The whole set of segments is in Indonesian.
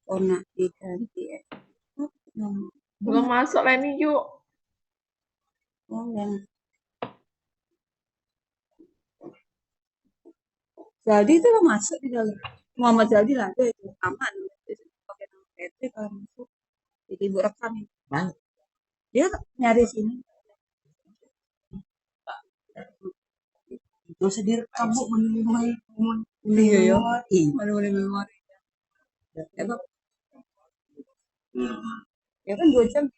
Nak diganti ya. Belum masuk Leni yuk. Oh, yang Zaldi itu lo masuk di dalam. Muhammad Zaldi lah itu aman. Pakai nama PT kalau masuk. Jadi ibu rekam ini. Dia nyari sini. Terus direkam bu menemui memori. Ya kan 2 jam.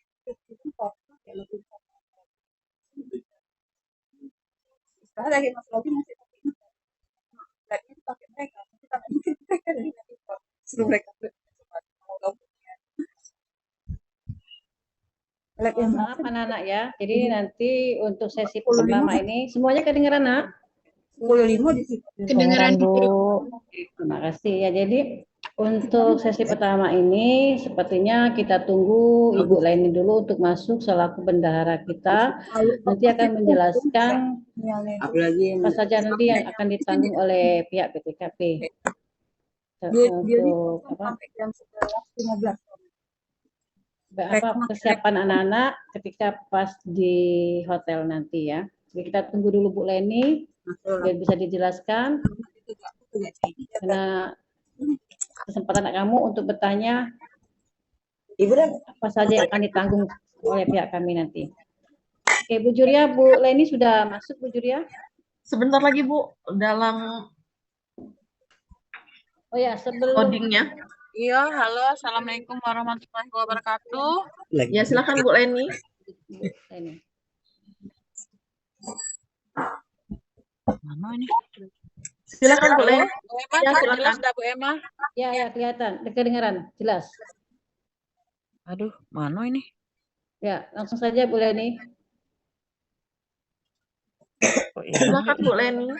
Sekarang lagi masuk lagi masih pakai mereka. Kita mungkin mereka dari suruh mereka. Maaf anak-anak ya. Jadi nanti untuk sesi pertama ini semuanya kedengeran nak? 10.5 di situ. Kedengeran Bu. Terima kasih ya. Jadi untuk sesi pertama ini sepertinya kita tunggu Ibu Leni dulu untuk masuk selaku bendahara kita. Nanti akan menjelaskan apa saja nanti yang akan ditanggung oleh pihak BPKP. Untuk apa kesiapan anak-anak ketika pas di hotel nanti ya. Jadi kita tunggu dulu Bu Leni biar bisa dijelaskan. Karena kesempatan kamu untuk bertanya apa saja yang akan ditanggung oleh pihak kami nanti. Oke Bu Juria, Bu Leni sudah masuk Bu Juria? Sebentar lagi Bu, dalam sebelum codingnya. Iya, halo, assalamualaikum warahmatullahi wabarakatuh. Ya silakan Bu Leni. Mana ini? Silakan Bu Leni. Bu Emma, Ya, silakan. jelas dah Bu Emma? Ya kelihatan, kedengaran, jelas. Aduh, mana ini? Ya, langsung saja Bu Leni. Silakan Bu Leni.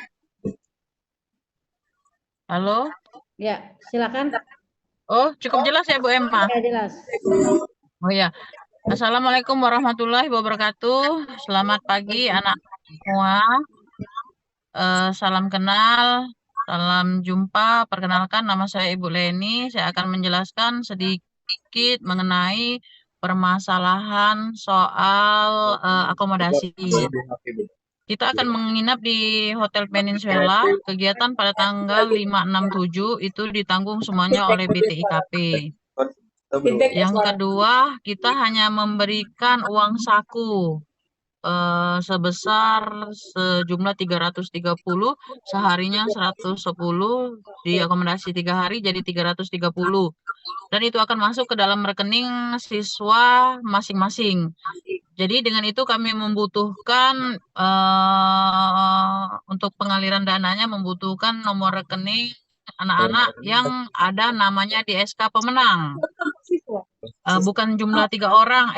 Halo? Ya, silakan. Oh, cukup jelas ya Bu Emma? Ya, jelas. Oh ya. Assalamualaikum warahmatullahi wabarakatuh. Selamat pagi anak semua. Salam kenal, salam jumpa. Perkenalkan nama saya Ibu Leni. Saya akan menjelaskan sedikit mengenai permasalahan soal akomodasi. Kita akan menginap di Hotel Peninsula. Kegiatan pada tanggal 5, 6, 7 itu ditanggung semuanya oleh BTIKP. Yang kedua, kita hanya memberikan uang saku sebesar sejumlah 330, seharinya 110, di akomodasi 3 hari jadi 330. Dan itu akan masuk ke dalam rekening siswa masing-masing. Jadi dengan itu kami membutuhkan untuk pengaliran dananya membutuhkan nomor rekening anak-anak yang ada namanya di SK pemenang. Bukan jumlah 3 orang,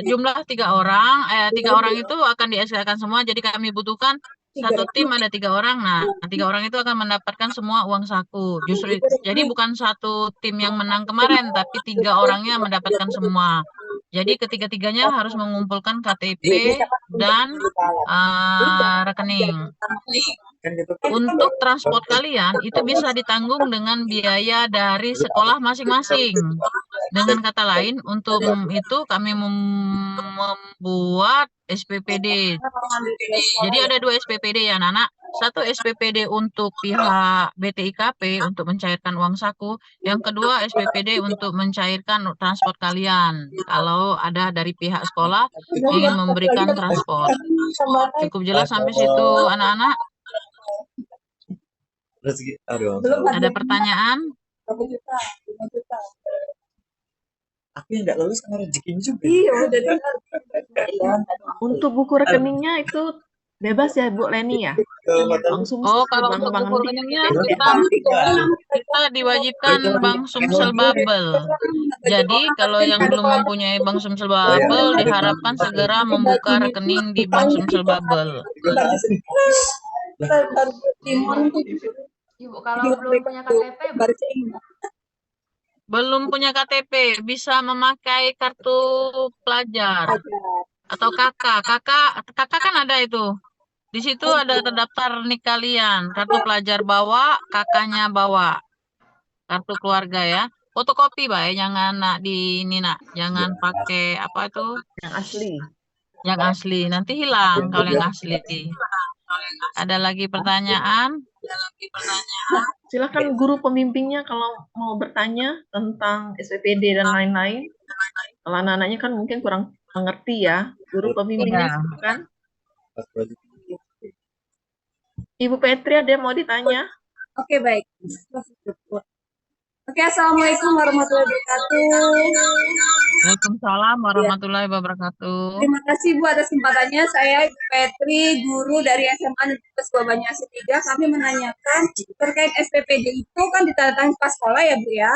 jumlah 3 orang, 3 orang itu akan di SK-kan semua. Jadi kami butuhkan satu tim ada 3 orang. Nah, 3 orang itu akan mendapatkan semua uang saku. Justru jadi bukan satu tim yang menang kemarin, tapi 3 orangnya mendapatkan semua. Jadi ketiga-tiganya harus mengumpulkan KTP dan rekening. Untuk transport kalian itu bisa ditanggung dengan biaya dari sekolah masing-masing. Dengan kata lain, untuk itu kami membuat SPPD. Jadi ada 2 SPPD ya anak-anak. Satu SPPD untuk pihak BTIKP untuk mencairkan uang saku. Yang kedua SPPD untuk mencairkan transport kalian. Kalau ada dari pihak sekolah ingin memberikan transport. Cukup jelas sampai situ anak-anak? Ada pertanyaan? Aku yang nggak lulus kan rezekinya juga. Iya, Untuk buku rekeningnya itu bebas ya Bu Leni ya? Langsung kalau untuk buku rekeningnya kita diwajibkan Bank Sumsel Bubble. Jadi kalau yang belum mempunyai Bank Sumsel Bubble diharapkan segera membuka rekening di Bank Sumsel Bubble. Ibu kalau belum punya KTP belum punya KTP bisa memakai kartu pelajar atau kakak kan ada itu. Di situ ada terdaftar nik kalian, kartu pelajar bawa, kakaknya bawa. kartu keluarga ya. Fotokopi, Pak, ya. Jangan nak di ini nak, jangan pakai apa itu Yang asli. yang asli. Nanti hilang kalau yang asli. Ada lagi pertanyaan? Silakan guru pembimbingnya kalau mau bertanya tentang SPPD dan lain-lain. Kalau anak-anaknya kan mungkin kurang mengerti ya. Guru pembimbingnya Iya. silakan. Ibu Petri ada yang mau ditanya? Oke, baik. Oke, assalamualaikum warahmatullahi wabarakatuh. Waalaikumsalam warahmatullahi wabarakatuh. Terima kasih Bu atas kesempatannya. Saya Ibu Petri, guru dari SMA Negeri Pesua Banyuasin 3. Kami menanyakan terkait SPPD itu kan ditandatangani pas sekolah ya Bu ya?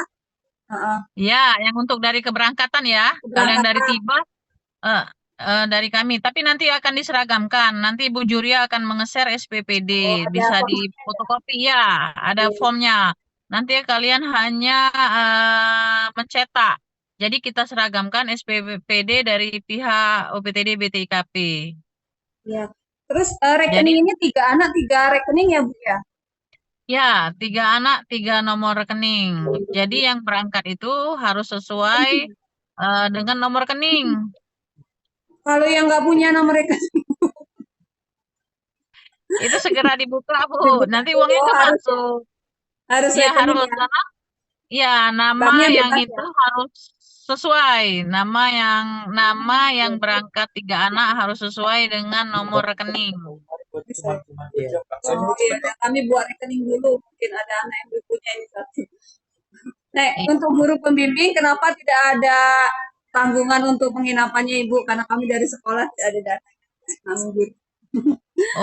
Ya, yang untuk dari keberangkatan ya. Kalau yang dari tiba dari kami. Tapi nanti akan diseragamkan. Nanti Ibu Juria akan mengeser SPPD. Bisa di fotokopi ya. Ada formnya. Nanti kalian hanya mencetak. Jadi kita seragamkan SPPD dari pihak OPTD BTIKP. Ya. Terus rekening ini 3 anak 3 rekening ya Bu ya? Ya, 3 anak 3 nomor rekening. Jadi yang berangkat itu harus sesuai dengan nomor rekening. Kalau yang nggak punya nomor rekening, Itu segera dibuka, Bu. Nanti uangnya nggak masuk. harus Ya, rekening harus ya. ya, nama Banknya yang bebas itu harus sesuai. Nama yang berangkat 3 anak harus sesuai dengan nomor rekening. Oh iya, kami buat rekening dulu. Mungkin ada anak yang belum punya ini satu. Nah, untuk guru pembimbing, kenapa tidak ada tanggungan untuk penginapannya Ibu? Karena kami dari sekolah tidak ada data.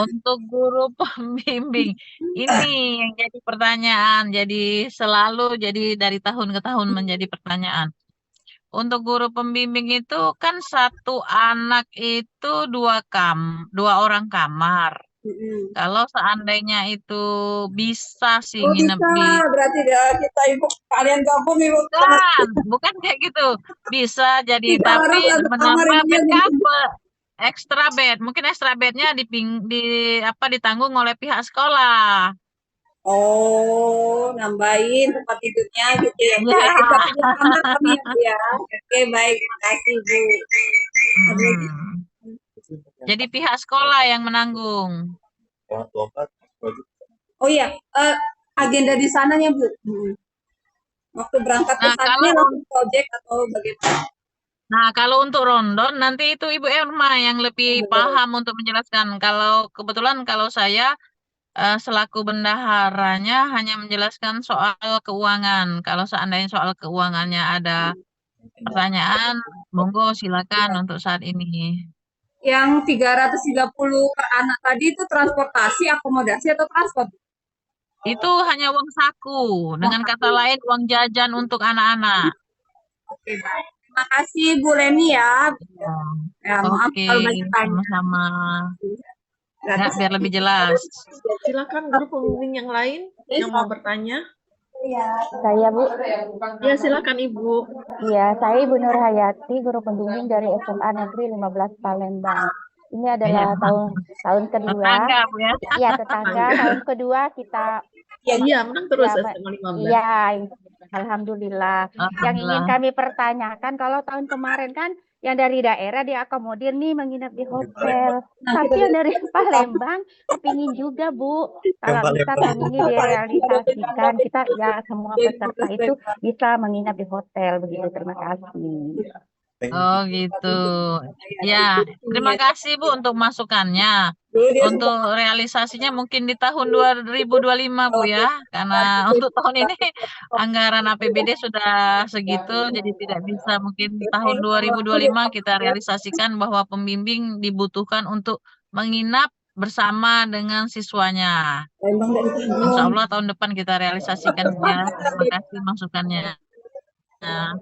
Untuk guru pembimbing, ini yang jadi pertanyaan. Jadi selalu dari tahun ke tahun menjadi pertanyaan. Untuk guru pembimbing itu kan 1 anak itu 2 orang kamar. Kalau seandainya itu bisa sih Oh nginep bisa, di berarti kita Ibu kalian gabung Ibu. bukan kayak gitu. Bisa jadi, Tiga tapi orang satu kamar menambah ini bed yang cover, extra bed. Mungkin extra bednya ditanggung oleh pihak sekolah. Oh, nambahin tempat tidurnya gitu ya. Ya. Kita punya kamar kami ya, Bu ya. Oke, baik. Terima kasih, Bu. Jadi pihak sekolah yang menanggung. Oh iya, agenda di sananya, Bu. Waktu berangkat ke sana langsung project atau bagaimana? Nah, kalau untuk rondon nanti itu Ibu Erma yang lebih paham untuk menjelaskan. Kalau kebetulan kalau saya selaku bendaharanya hanya menjelaskan soal keuangan. Kalau seandainya soal keuangannya ada pertanyaan, monggo silakan untuk saat ini. Yang 330 per anak tadi itu transportasi, akomodasi atau transport? Itu hanya uang saku. Dengan kata lain uang jajan untuk anak-anak. Oke, baik. Terima kasih Bu Leni ya. Ya, maaf Oke, kalau banyak tanya. sama-sama. Ya, biar lebih jelas. Silakan guru pembimbing yang lain yang mau bertanya. Saya Bu. Ya, silakan Ibu. Iya, saya Ibu Nur Hayati, guru pembimbing dari SMA Negeri 15 Palembang. Ini adalah tahun kedua. Tetangga, Bu ya. Iya, tetangga. Tahun kedua kita. Iya, menang terus Ya, SMA 15. Iya, alhamdulillah. Yang ingin kami pertanyakan, kalau tahun kemarin kan yang dari daerah diakomodir nih menginap di hotel. Tapi yang dari Palembang kepingin juga Bu. Kalau bisa tahun ini direalisasikan, kita ya semua peserta itu bisa menginap di hotel. Begitu, terima kasih. Oh gitu. Ya, terima kasih Bu untuk masukannya. Untuk realisasinya mungkin di tahun 2025 Bu ya. Karena untuk tahun ini anggaran APBD sudah segitu, jadi tidak bisa mungkin tahun 2025 kita realisasikan bahwa pembimbing dibutuhkan untuk menginap bersama dengan siswanya. Insya Allah tahun depan kita realisasikan ya. Terima kasih masukannya.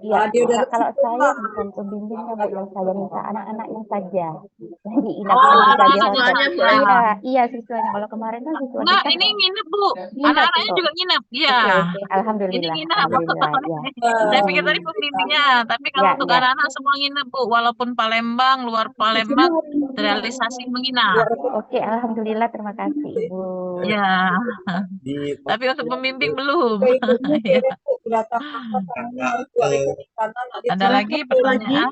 Iya, kalau saya bukan pembimbingnya Bu, yang saya minta anak-anaknya saja. Jadi inap di hotel. Iya, siswanya. Kalau kemarin kan siswa Enggak, kita ini nginep Bu. Anak-anaknya juga nginep. Iya. Oke. Alhamdulillah. Ini nginep. Alhamdulillah, ya. Saya pikir tadi pembimbingnya, tapi kalau untuk anak-anak semua nginep Bu. Walaupun Palembang, luar Palembang, terrealisasi menginap. Oke, alhamdulillah, terima kasih Ibu. Ya. Tapi untuk pembimbing belum. Ya. Ada lagi pertanyaan?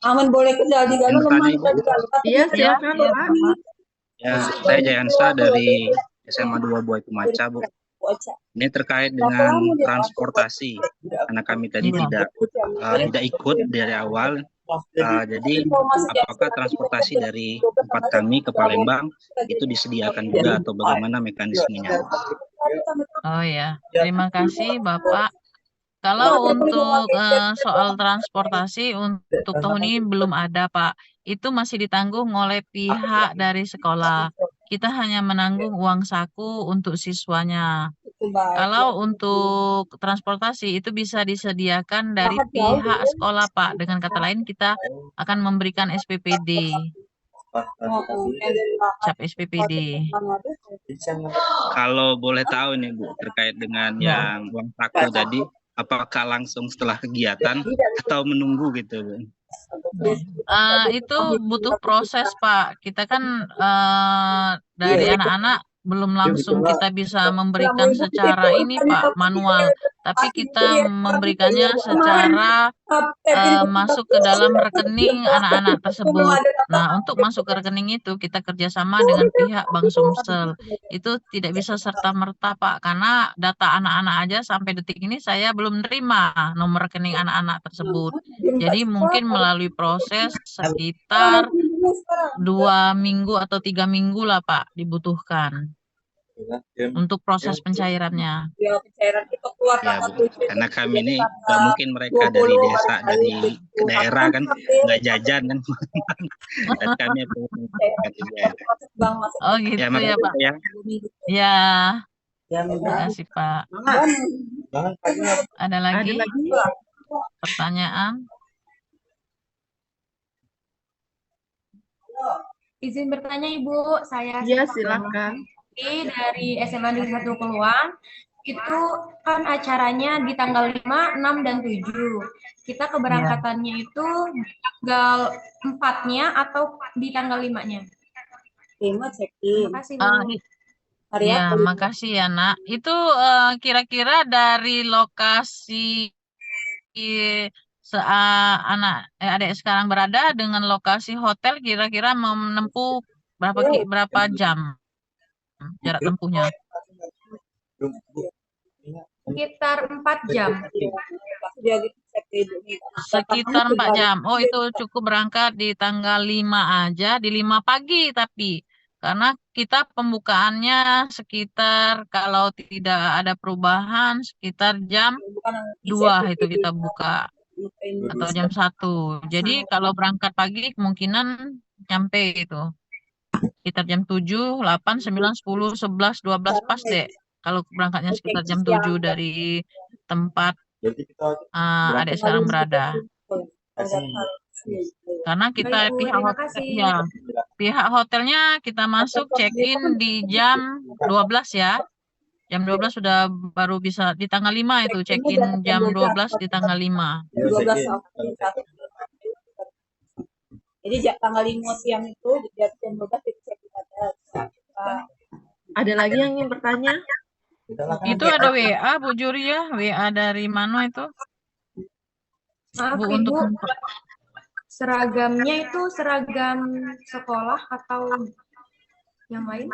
Aman boleh kerja di Galuh, lemah Ibu. kerja di Galuh. Iya, Ya, silakan, ya, Pak. Bapak. Ya, saya Jayansa dari SMA 2 Buah Pemanca, Bu. Ini terkait dengan transportasi, karena kami tadi Iya. tidak ikut dari awal. Jadi, apakah transportasi dari tempat kami ke Palembang itu disediakan juga atau bagaimana mekanismenya? Oh ya, terima kasih Bapak. Kalau untuk soal transportasi untuk tahun ini belum ada, Pak. Itu masih ditanggung oleh pihak dari sekolah. Kita hanya menanggung uang saku untuk siswanya. Kalau untuk transportasi itu bisa disediakan dari pihak sekolah, Pak. Dengan kata lain, kita akan memberikan SPPD, cap SPPD. Kalau boleh tahu nih Bu, terkait dengan yang uang saku tadi, apakah langsung setelah kegiatan atau menunggu gitu Bu? Itu butuh proses, Pak. Kita kan dari anak-anak belum langsung kita bisa memberikan secara ini, Pak, manual. Tapi kita memberikannya secara masuk ke dalam rekening anak-anak tersebut. Nah, untuk masuk ke rekening itu kita kerjasama dengan pihak Bank Sumsel. Itu tidak bisa serta-merta, Pak, karena data anak-anak aja sampai detik ini saya belum nerima nomor rekening anak-anak tersebut. Jadi mungkin melalui proses sekitar 2 minggu atau 3 minggu lah, Pak, dibutuhkan untuk proses pencairannya. Ya Bu, karena kami ini nggak mungkin mereka dari desa, dari daerah kan, nggak jajan kan. Dan kami Oh gitu ya, ya, Pak. ya. Ya, terima kasih, Pak. Ada lagi pertanyaan? Izin bertanya Ibu, saya Iya, silakan. dari SMA Negeri 1 Peluang. Itu kan acaranya di tanggal 5, 6, dan 7. Kita keberangkatannya itu di tanggal 4-nya atau di tanggal 5-nya? 5 check-in. Terima kasih, Bu. Ya, makasih ya, Nak. Itu kira-kira dari lokasi adik sekarang berada dengan lokasi hotel kira-kira menempuh berapa jam jarak tempuhnya? Sekitar 4 jam. Sekitar 4 jam. Oh, itu cukup berangkat di tanggal 5 aja, di 5 pagi tapi. Karena kita pembukaannya sekitar kalau tidak ada perubahan sekitar jam 2 itu kita buka. Atau jam 1. Jadi kalau berangkat pagi kemungkinan nyampe itu. Sekitar jam 7, 8, 9, 10, 11, 12 pas deh. Kalau berangkatnya sekitar jam 7 dari tempat adik sekarang berada. Karena kita pihak hotelnya kita masuk check-in di jam 12 ya. Jam 12 sudah baru bisa di tanggal 5 itu check-in jam 12 di tanggal 5. 12 Jadi tanggal 5 siang itu jam 12 itu check-in Ada lagi yang ingin bertanya? Itu ada WA Bu Juria, WA dari mana itu? Maaf Bu, Ibu, untuk seragamnya itu seragam sekolah atau yang lain?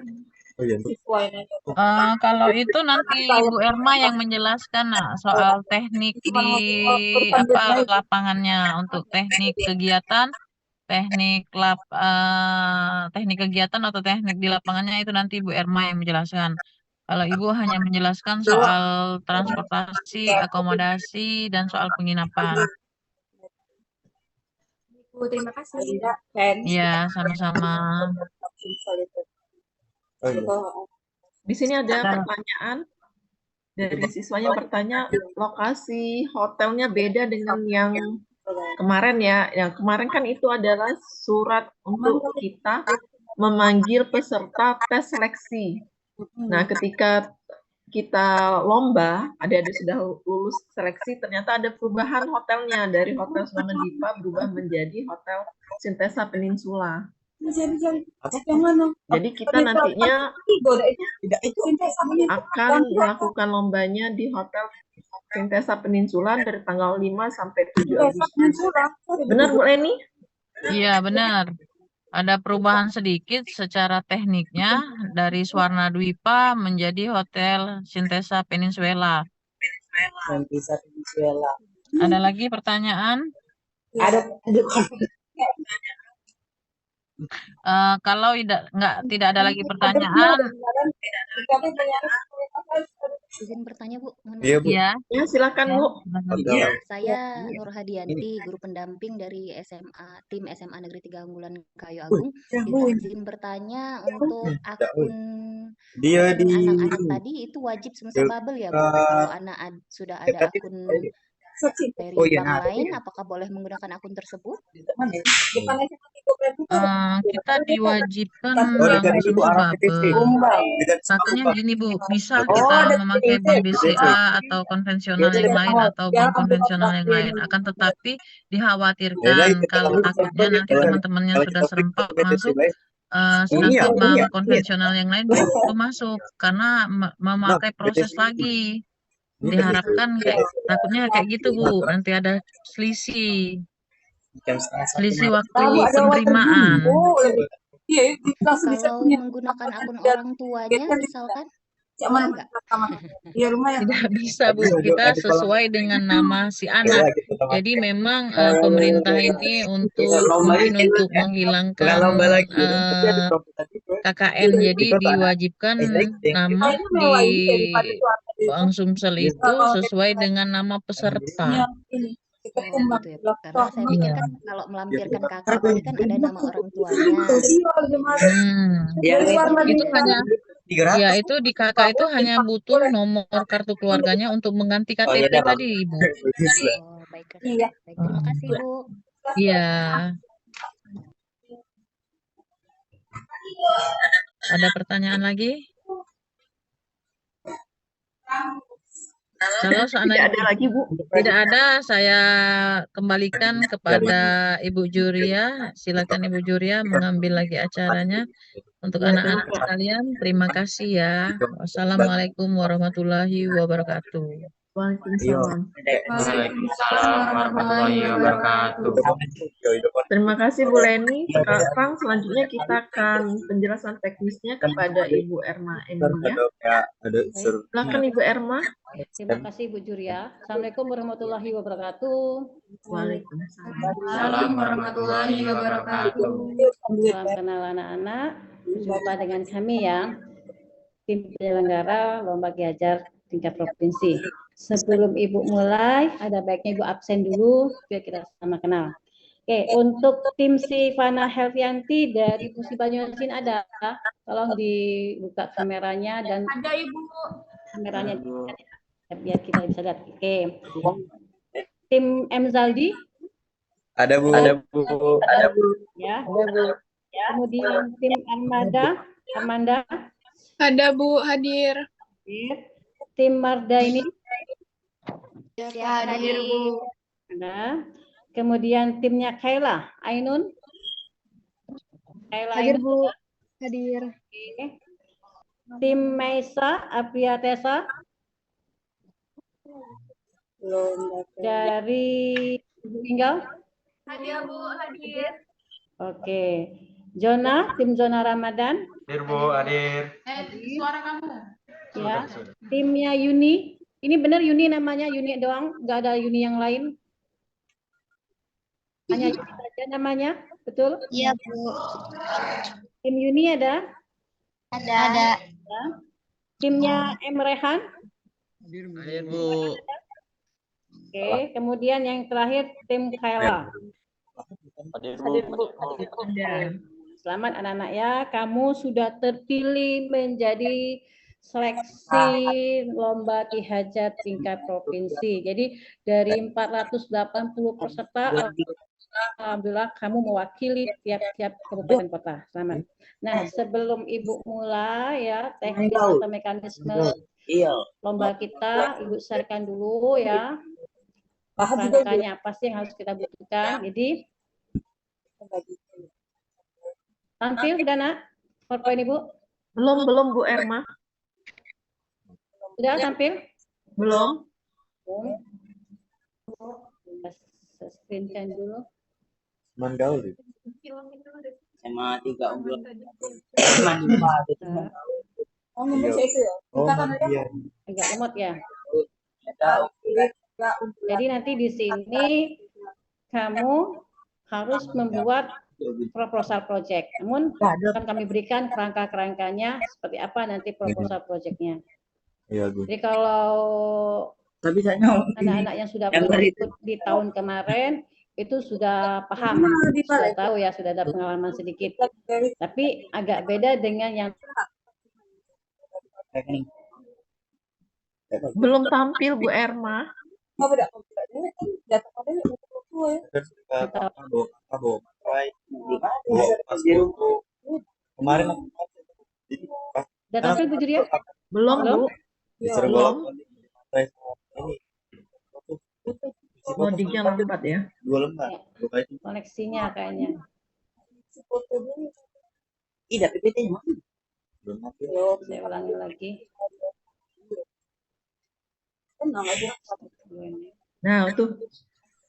Kalau itu nanti Ibu Erma yang menjelaskan soal teknik di lapangannya untuk teknik kegiatan, teknik kegiatan atau teknik di lapangannya itu nanti Ibu Erma yang menjelaskan. Kalau Ibu hanya menjelaskan soal transportasi, akomodasi, dan soal penginapan. Bu, terima kasih. Ya, sama-sama. Di sini ada pertanyaan dari siswanya bertanya, lokasi hotelnya beda dengan yang kemarin ya. Yang kemarin kan itu adalah surat untuk kita memanggil peserta tes seleksi. Nah, ketika kita lomba, adik-adik sudah lulus seleksi, ternyata ada perubahan hotelnya dari Hotel Sulangan Dipa berubah menjadi Hotel Sintesa Peninsula. Jadi kita nantinya akan melakukan lombanya di Hotel Sintesa Peninsula dari tanggal 5 sampai 7 Sintesa Agustus. Peninsula. Benar Bu Leni? Iya, benar. Ada perubahan sedikit secara tekniknya dari Swarna Dwipa menjadi Hotel Sintesa Peninsula. Sintesa Peninsula. Ada lagi pertanyaan? Ada. Kalau tidak ada lagi pertanyaan, izin bertanya Bu, mohon Iya, maaf. Bu. ya, Ya, silakan Bu. Saya Nur Hadianti, guru pendamping dari tim SMA Negeri 3 Unggulan Kayu Agung. Izin bertanya untuk akun anak-anak tadi itu wajib semesta bubble ya Bu? Kalau anak sudah ada akun dari bank lain, apakah boleh menggunakan akun tersebut? Kita diwajibkan bank semua bubble. Makanya gini Bu, bisa kita memakai bank BCA atau konvensional yang lain atau bank konvensional yang lain. Akan tetapi dikhawatirkan kalau takutnya nanti teman-temannya sudah serempak masuk, sedangkan bank konvensional yang lain belum masuk karena memakai proses lagi. Diharapkan takutnya kayak gitu Bu, nanti ada selisih waktu penerimaan. Kalau menggunakan akun orang tuanya misalkan, enggak? Tidak bisa Bu, kita sesuai dengan nama si anak. Jadi memang pemerintah ini mungkin untuk menghilangkan KKN, jadi diwajibkan nama di Bank Sumsel itu sesuai dengan nama peserta. Oh, gitu ya, Bu. Karena saya pikir kan kalau melampirkan kakak tadi kan ada nama orang tuanya. Itu hanya itu di kakak itu hanya butuh nomor kartu keluarganya untuk mengganti KTP tadi, Ibu. Oh, baik. Baik, terima kasih, Bu. Iya. Ada pertanyaan lagi? Kalau seandainya tidak ada lagi Bu, tidak ada, saya kembalikan kepada Ibu Juria. Silakan Ibu Juria mengambil lagi acaranya. Untuk anak-anak sekalian, terima kasih ya. Wassalamualaikum warahmatullahi wabarakatuh. Waalaikumsalam. Waalaikumsalam warahmatullahi wabarakatuh. Terima kasih Bu Leni. Sekarang selanjutnya kita akan penjelasan teknisnya kepada Ibu Erma Emilia. Silakan Ibu Erma. Terima kasih Bu Juria. Assalamualaikum warahmatullahi wabarakatuh. Waalaikumsalam warahmatullahi wabarakatuh. Salam kenal anak-anak. Berjumpa dengan kami ya, tim penyelenggara lomba Ki-Hajar tingkat provinsi. Sebelum Ibu mulai, ada baiknya Ibu absen dulu biar kita sama kenal. Oke, untuk tim si Fana Helvianti dari Musi Banyuasin ada, tolong dibuka kameranya dan ada Ibu. Kameranya biar kita bisa lihat. Oke. Tim M Zaldi? Ada Bu. Ada Bu. Ada Bu. Ya. Ada Bu. Ya. Kemudian tim Armanda? Ada Bu, hadir. Tim Marda ini? Siap hadir Bu. Ada. Kemudian timnya Kaila, Ainun? Kaila Hadir Ainun. Bu, hadir. Oke. Tim Maisa, Apriatesa? Dari Tinggal? Hadir Bu, hadir. Oke. Zona, tim Zona Ramadan? Hadir Bu, hadir. Suara kamu. Ya. Timnya Yuni? Ini benar Yuni namanya, Yuni doang, nggak ada Yuni yang lain? Hanya Yuni saja namanya, betul? Iya Bu. Tim Yuni ada? Ada. Timnya M Rehan? Hadir Bu. Oke, kemudian yang terakhir tim Kaila. Hadir Bu. Selamat anak-anak ya, kamu sudah terpilih menjadi seleksi lomba Ki-Hajar tingkat provinsi. Jadi dari 480 peserta, alhamdulillah kamu mewakili tiap-tiap kabupaten kota. Selamat. Nah, sebelum Ibu mulai ya teknis atau mekanisme lomba kita, Ibu sharekan dulu ya. Rangkanya apa sih yang harus kita butuhkan. Jadi tampil sudah nak? PowerPoint Ibu? Belum Bu Erma. Sudah tampil? Belum. Screenkan dulu. Mandaul. SMA 3 unggulan. Agak lemot ya. Jadi nanti di sini kamu harus membuat proposal project. Namun akan kami berikan kerangka-kerangkanya seperti apa nanti proposal projectnya. Jadi kalau anak-anak yang sudah pernah ikut di tahun kemarin itu sudah paham, sudah tahu ya, sudah ada pengalaman sedikit. Tapi agak beda dengan yang belum tampil Bu Erma. Kemarin udah tampil Bu Julia? Belum Bu. Belum. Loadingnya lambat ya. 2 lembar. Koneksinya kayaknya. Tidak, PPT-nya mana? Belum tampil. Saya ulangi lagi. Nah, tuh.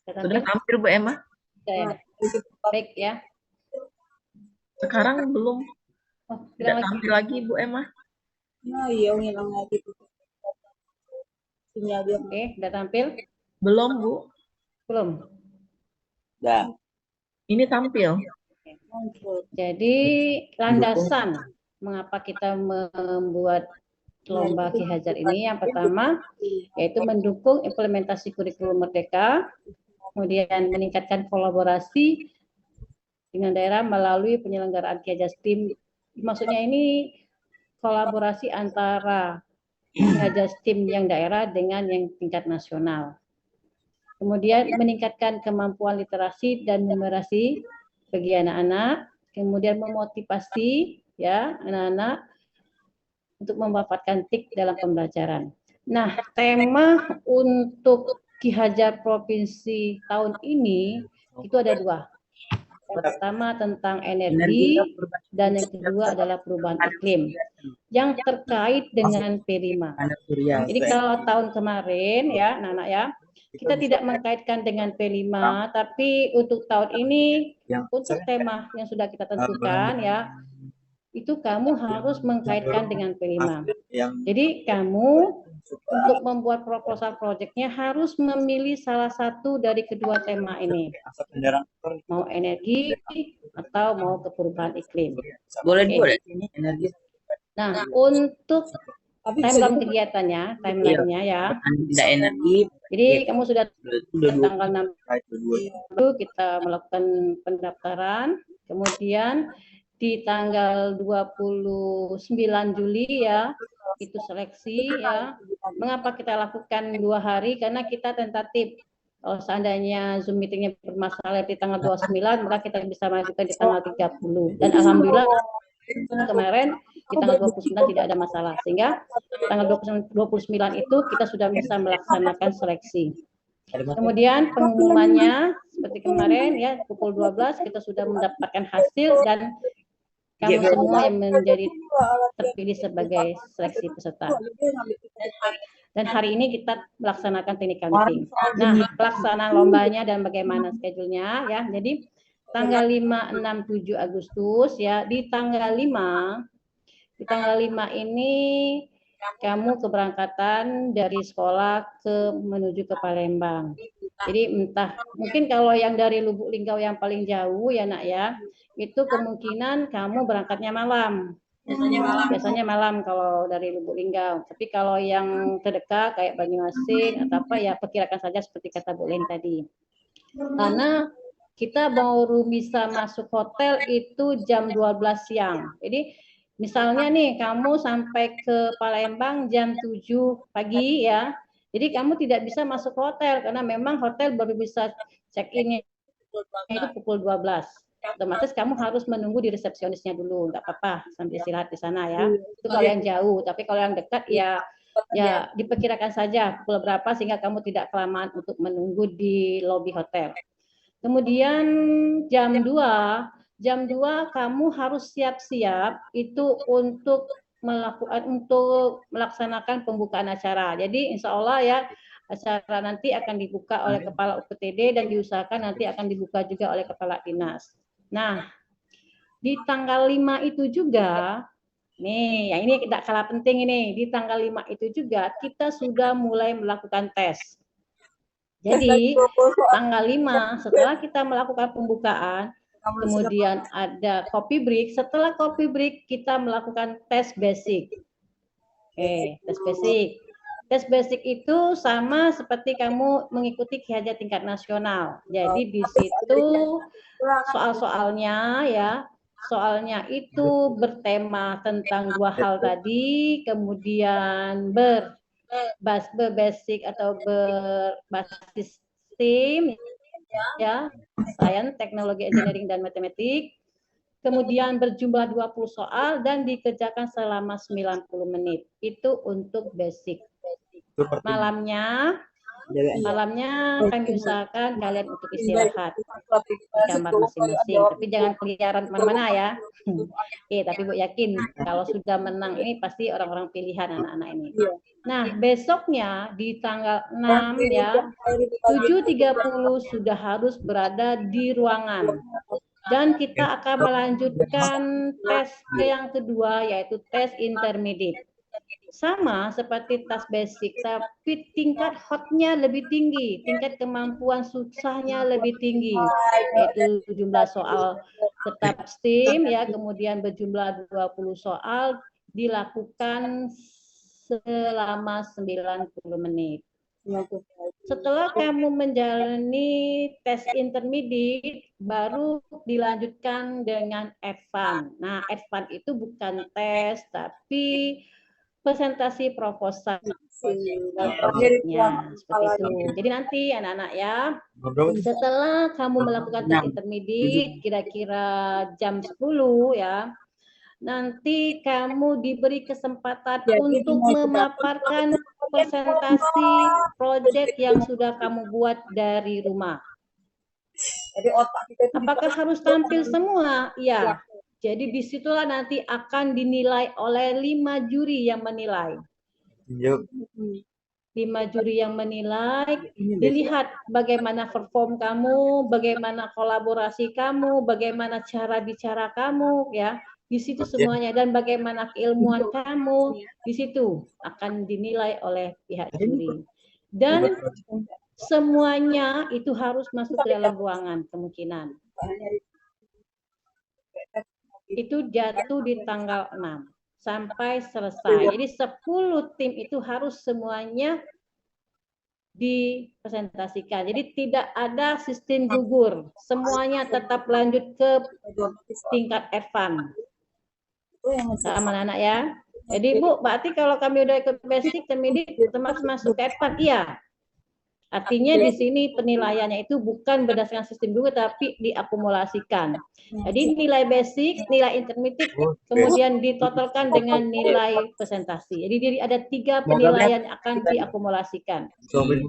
Sudah tampil Bu Emma? Sudah ya. Baik ya. Sekarang belum. Oh, tidak tampil lagi Bu Emma. Nah, iya, ngilang lagi. Oke, sudah tampil? Belum Bu. Belum. Dah. Ini tampil. Jadi landasan mengapa kita membuat lomba Ki Hajar ini, yang pertama yaitu mendukung implementasi kurikulum merdeka, kemudian meningkatkan kolaborasi dengan daerah melalui penyelenggaraan Ki Hajar STEAM. Maksudnya ini kolaborasi antara Ki Hajar STEAM yang daerah dengan yang tingkat nasional. Kemudian meningkatkan kemampuan literasi dan numerasi bagi anak-anak, kemudian memotivasi ya anak-anak untuk mendapatkan TIK dalam pembelajaran. Nah, tema untuk Ki Hajar Provinsi tahun ini itu ada 2. Yang pertama tentang energi dan yang kedua adalah perubahan iklim yang terkait dengan P5. Jadi kalau tahun kemarin ya anak-anak ya, kita tidak mengkaitkan dengan P5, tapi untuk tahun ini untuk tema yang sudah kita tentukan ya, itu kamu harus mengkaitkan dengan P5. Jadi kamu untuk membuat proposal projectnya harus memilih salah satu dari kedua tema ini. Mau energi atau mau perubahan iklim. Boleh ini energi. Nah, untuk timeline kegiatannya, timelinenya ya. Tidak energi. Jadi kamu sudah tanggal 6 itu kita melakukan pendaftaran, kemudian di tanggal 29 Juli ya itu seleksi ya. Mengapa kita lakukan 2 hari? Karena kita tentatif. Kalau seandainya Zoom meetingnya bermasalah di tanggal 29, maka kita bisa majukan di tanggal 30. Dan alhamdulillah kemarin di tanggal 29 tidak ada masalah, sehingga tanggal 29 itu kita sudah bisa melaksanakan seleksi. Kemudian pengumumannya seperti kemarin ya pukul 12 kita sudah mendapatkan hasil dan kamu semua yang menjadi terpilih sebagai seleksi peserta. Dan hari ini kita melaksanakan teknik counting. Nah, pelaksanaan lombanya dan bagaimana schedule-nya ya. Jadi tanggal 5, 6, 7 Agustus ya, di tanggal 5 ini kamu keberangkatan dari sekolah menuju ke Palembang. Jadi entah mungkin kalau yang dari Lubuk Linggau yang paling jauh ya nak ya, itu kemungkinan kamu berangkatnya malam. Biasanya malam kalau dari Lubuk Linggau. Tapi kalau yang terdekat kayak Banyuasin atau apa ya perkirakan saja seperti kata Bu Len tadi. Karena kita baru bisa masuk hotel itu jam 12 siang. Jadi misalnya nih kamu sampai ke Palembang jam 7 pagi ya. Jadi kamu tidak bisa masuk hotel karena memang hotel baru bisa check-in itu pukul 12. Otomatis kamu harus menunggu di resepsionisnya dulu, nggak apa-apa sambil istirahat di sana ya. Itu kalau yang jauh, tapi kalau yang dekat ya diperkirakan saja pukul berapa sehingga kamu tidak kelamaan untuk menunggu di lobi hotel. Kemudian jam 2 kamu harus siap-siap itu untuk melaksanakan pembukaan acara. Jadi insya Allah ya acara nanti akan dibuka oleh Kepala UPTD dan diusahakan nanti akan dibuka juga oleh Kepala Dinas. Nah, di tanggal 5 itu juga, nih, yang ini tidak kalah penting ini, di tanggal 5 itu juga kita sudah mulai melakukan tes. Jadi, tanggal 5 setelah kita melakukan pembukaan, kemudian ada coffee break, setelah coffee break kita melakukan tes basic. Oke, tes basic. Tes basic itu sama seperti kamu mengikuti kinerja tingkat nasional. Jadi di situ soal-soalnya ya, soalnya itu bertema tentang dua hal tadi, kemudian berbasic atau berbasis STEAM ya, sains, teknologi, engineering dan matematik. Kemudian berjumlah 20 soal dan dikerjakan selama 90 menit. Itu untuk basic. Malamnya kami usahakan kalian untuk istirahat di kamar masing-masing, tapi jangan keliaran kemana-mana ya. Oke, tapi Bu yakin kalau sudah menang ini pasti orang-orang pilihan anak-anak ini. Nah, besoknya di tanggal 6 ya, 7.30 sudah harus berada di ruangan. Dan kita akan melanjutkan tes yang kedua, yaitu tes intermediate. Sama seperti tes basic, tapi tingkat hotnya lebih tinggi, tingkat kemampuan susahnya lebih tinggi, yaitu jumlah soal tetap STEAM ya, kemudian berjumlah 20 soal dilakukan selama 90 menit. Setelah kamu menjalani tes intermediate, baru dilanjutkan dengan advance. Nah, advance itu bukan tes, tapi presentasi proposal proyeknya seperti itu. Jadi nanti anak-anak ya, setelah kamu melakukan tes intermediate kira-kira jam 10 ya, nanti kamu diberi kesempatan untuk memaparkan presentasi proyek yang sudah kamu buat dari rumah. Apakah harus tampil semua? Ya. Jadi disitulah nanti akan dinilai oleh 5 juri yang menilai. 5 juri yang menilai, dilihat bagaimana perform kamu, bagaimana kolaborasi kamu, bagaimana cara bicara kamu, ya. Di situ semuanya, dan bagaimana keilmuan kamu, di situ akan dinilai oleh pihak juri. Dan semuanya itu harus masuk ke dalam ruangan kemungkinan. Itu jatuh di tanggal 6 sampai selesai. Jadi 10 tim itu harus semuanya dipresentasikan. Jadi tidak ada sistem gugur. Semuanya tetap lanjut ke tingkat advance. Sama anak-anak ya. Jadi Bu, berarti kalau kami udah ikut basic, intermediate, termasuk masuk ke advance, iya. Artinya di sini penilaiannya itu bukan berdasarkan sistem gugur, tapi diakumulasikan. Jadi nilai basic, nilai intermediate, kemudian ditotalkan dengan nilai presentasi. Jadi ada 3 penilaian yang akan diakumulasikan.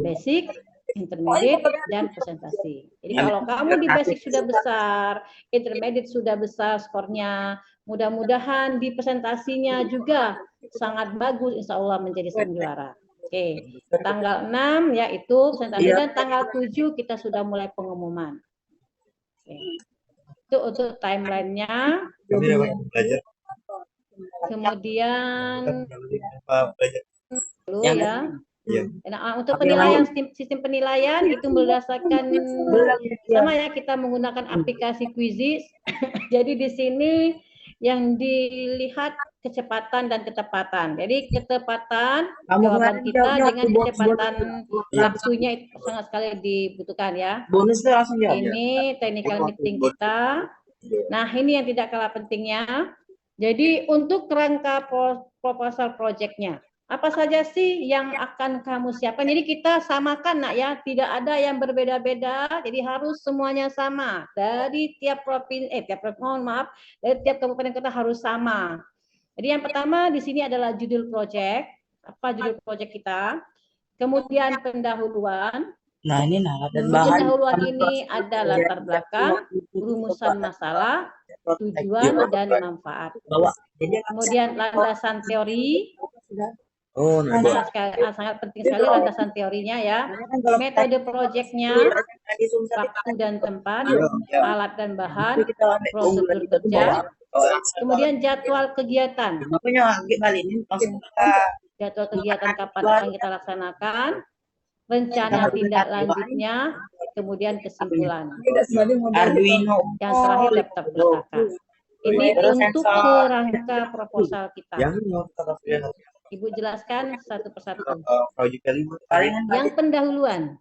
Basic, intermediate, dan presentasi. Jadi kalau kamu di basic sudah besar, intermediate sudah besar skornya, mudah-mudahan di presentasinya juga sangat bagus, insya Allah menjadi sang juara. Oke, tanggal 6 yaitu presentasi, dan tanggal 7 kita sudah mulai pengumuman. Oke. Itu untuk timeline-nya. Kemudian dulu ya. Nah, untuk penilaian, sistem penilaian itu berdasarkan sama ya, kita menggunakan aplikasi Quizizz. Jadi di sini yang dilihat kecepatan dan ketepatan. Jadi ketepatan jawaban kita dengan kecepatan waktunya itu sangat sekali dibutuhkan ya. Bonusnya langsung jawab. Ini technical meeting kita. Nah, ini yang tidak kalah pentingnya. Jadi untuk kerangka proposal project-nya, apa saja sih yang akan kamu siapkan? Jadi kita samakan nak ya, tidak ada yang berbeda-beda. Jadi harus semuanya sama. Dari tiap provinsi, dari tiap kabupaten kota harus sama. Jadi yang pertama di sini adalah judul project. Apa judul project kita? Kemudian pendahuluan. Nah, ini nalar dan bahan. Pendahuluan ini ada latar belakang, rumusan masalah, tujuan dan manfaat. Kemudian landasan teori, Oh, nah, sangat penting sekali landasan teorinya ya. Metode proyeknya, waktu dan tempat, alat dan bahan, prosedur kerja, kemudian jadwal kegiatan. Jadwal kegiatan kapan akan kita laksanakan, rencana tindak lanjutnya, kemudian kesimpulan. Arduino. Yang terakhir laptop pustaka. Ini untuk kerangka proposal kita. Ibu jelaskan satu persatu. Yang pendahuluan.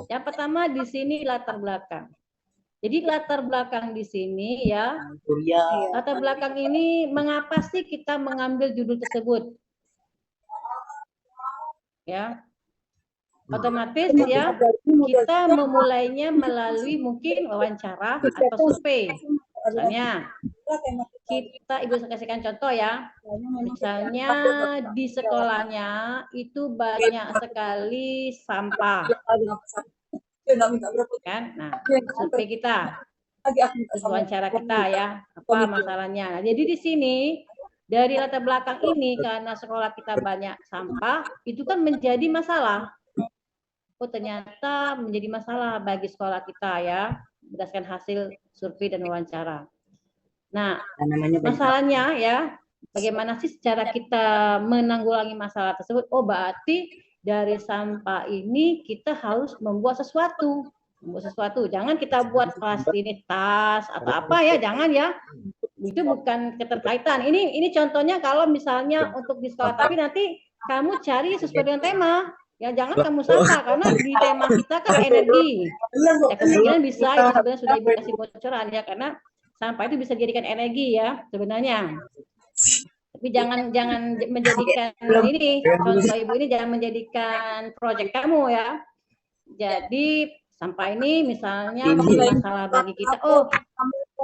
Yang pertama di sini latar belakang. Jadi latar belakang di sini ya. Latar belakang ini mengapa sih kita mengambil judul tersebut? Ya. Otomatis ya kita memulainya melalui mungkin wawancara atau survei. Misalnya kita, Ibu kasihkan contoh ya, misalnya di sekolahnya itu banyak sekali sampah, kan? Nah, survei kita, wawancara kita ya, apa masalahnya. Nah, jadi di sini dari latar belakang ini karena sekolah kita banyak sampah, itu kan menjadi masalah. Oh ternyata menjadi masalah bagi sekolah kita ya, berdasarkan hasil survei dan wawancara. Nah, masalahnya ya, bagaimana sih cara kita menanggulangi masalah tersebut? Oh berarti dari sampah ini kita harus membuat sesuatu. Jangan kita buat fasilitas atau apa ya, jangan ya. Itu bukan keterkaitan. Ini contohnya kalau misalnya untuk di sekolah, tapi nanti kamu cari sesuai dengan tema. Ya jangan kamu sampah karena di tema kita kan energi. Ya kemungkinan bisa itu sebenarnya sudah Ibu kasih bocoran ya, karena sampah itu bisa dijadikan energi ya sebenarnya. Tapi jangan menjadikan ini contoh Ibu ini jangan menjadikan proyek kamu ya. Jadi sampah ini misalnya masalah bagi kita. Oh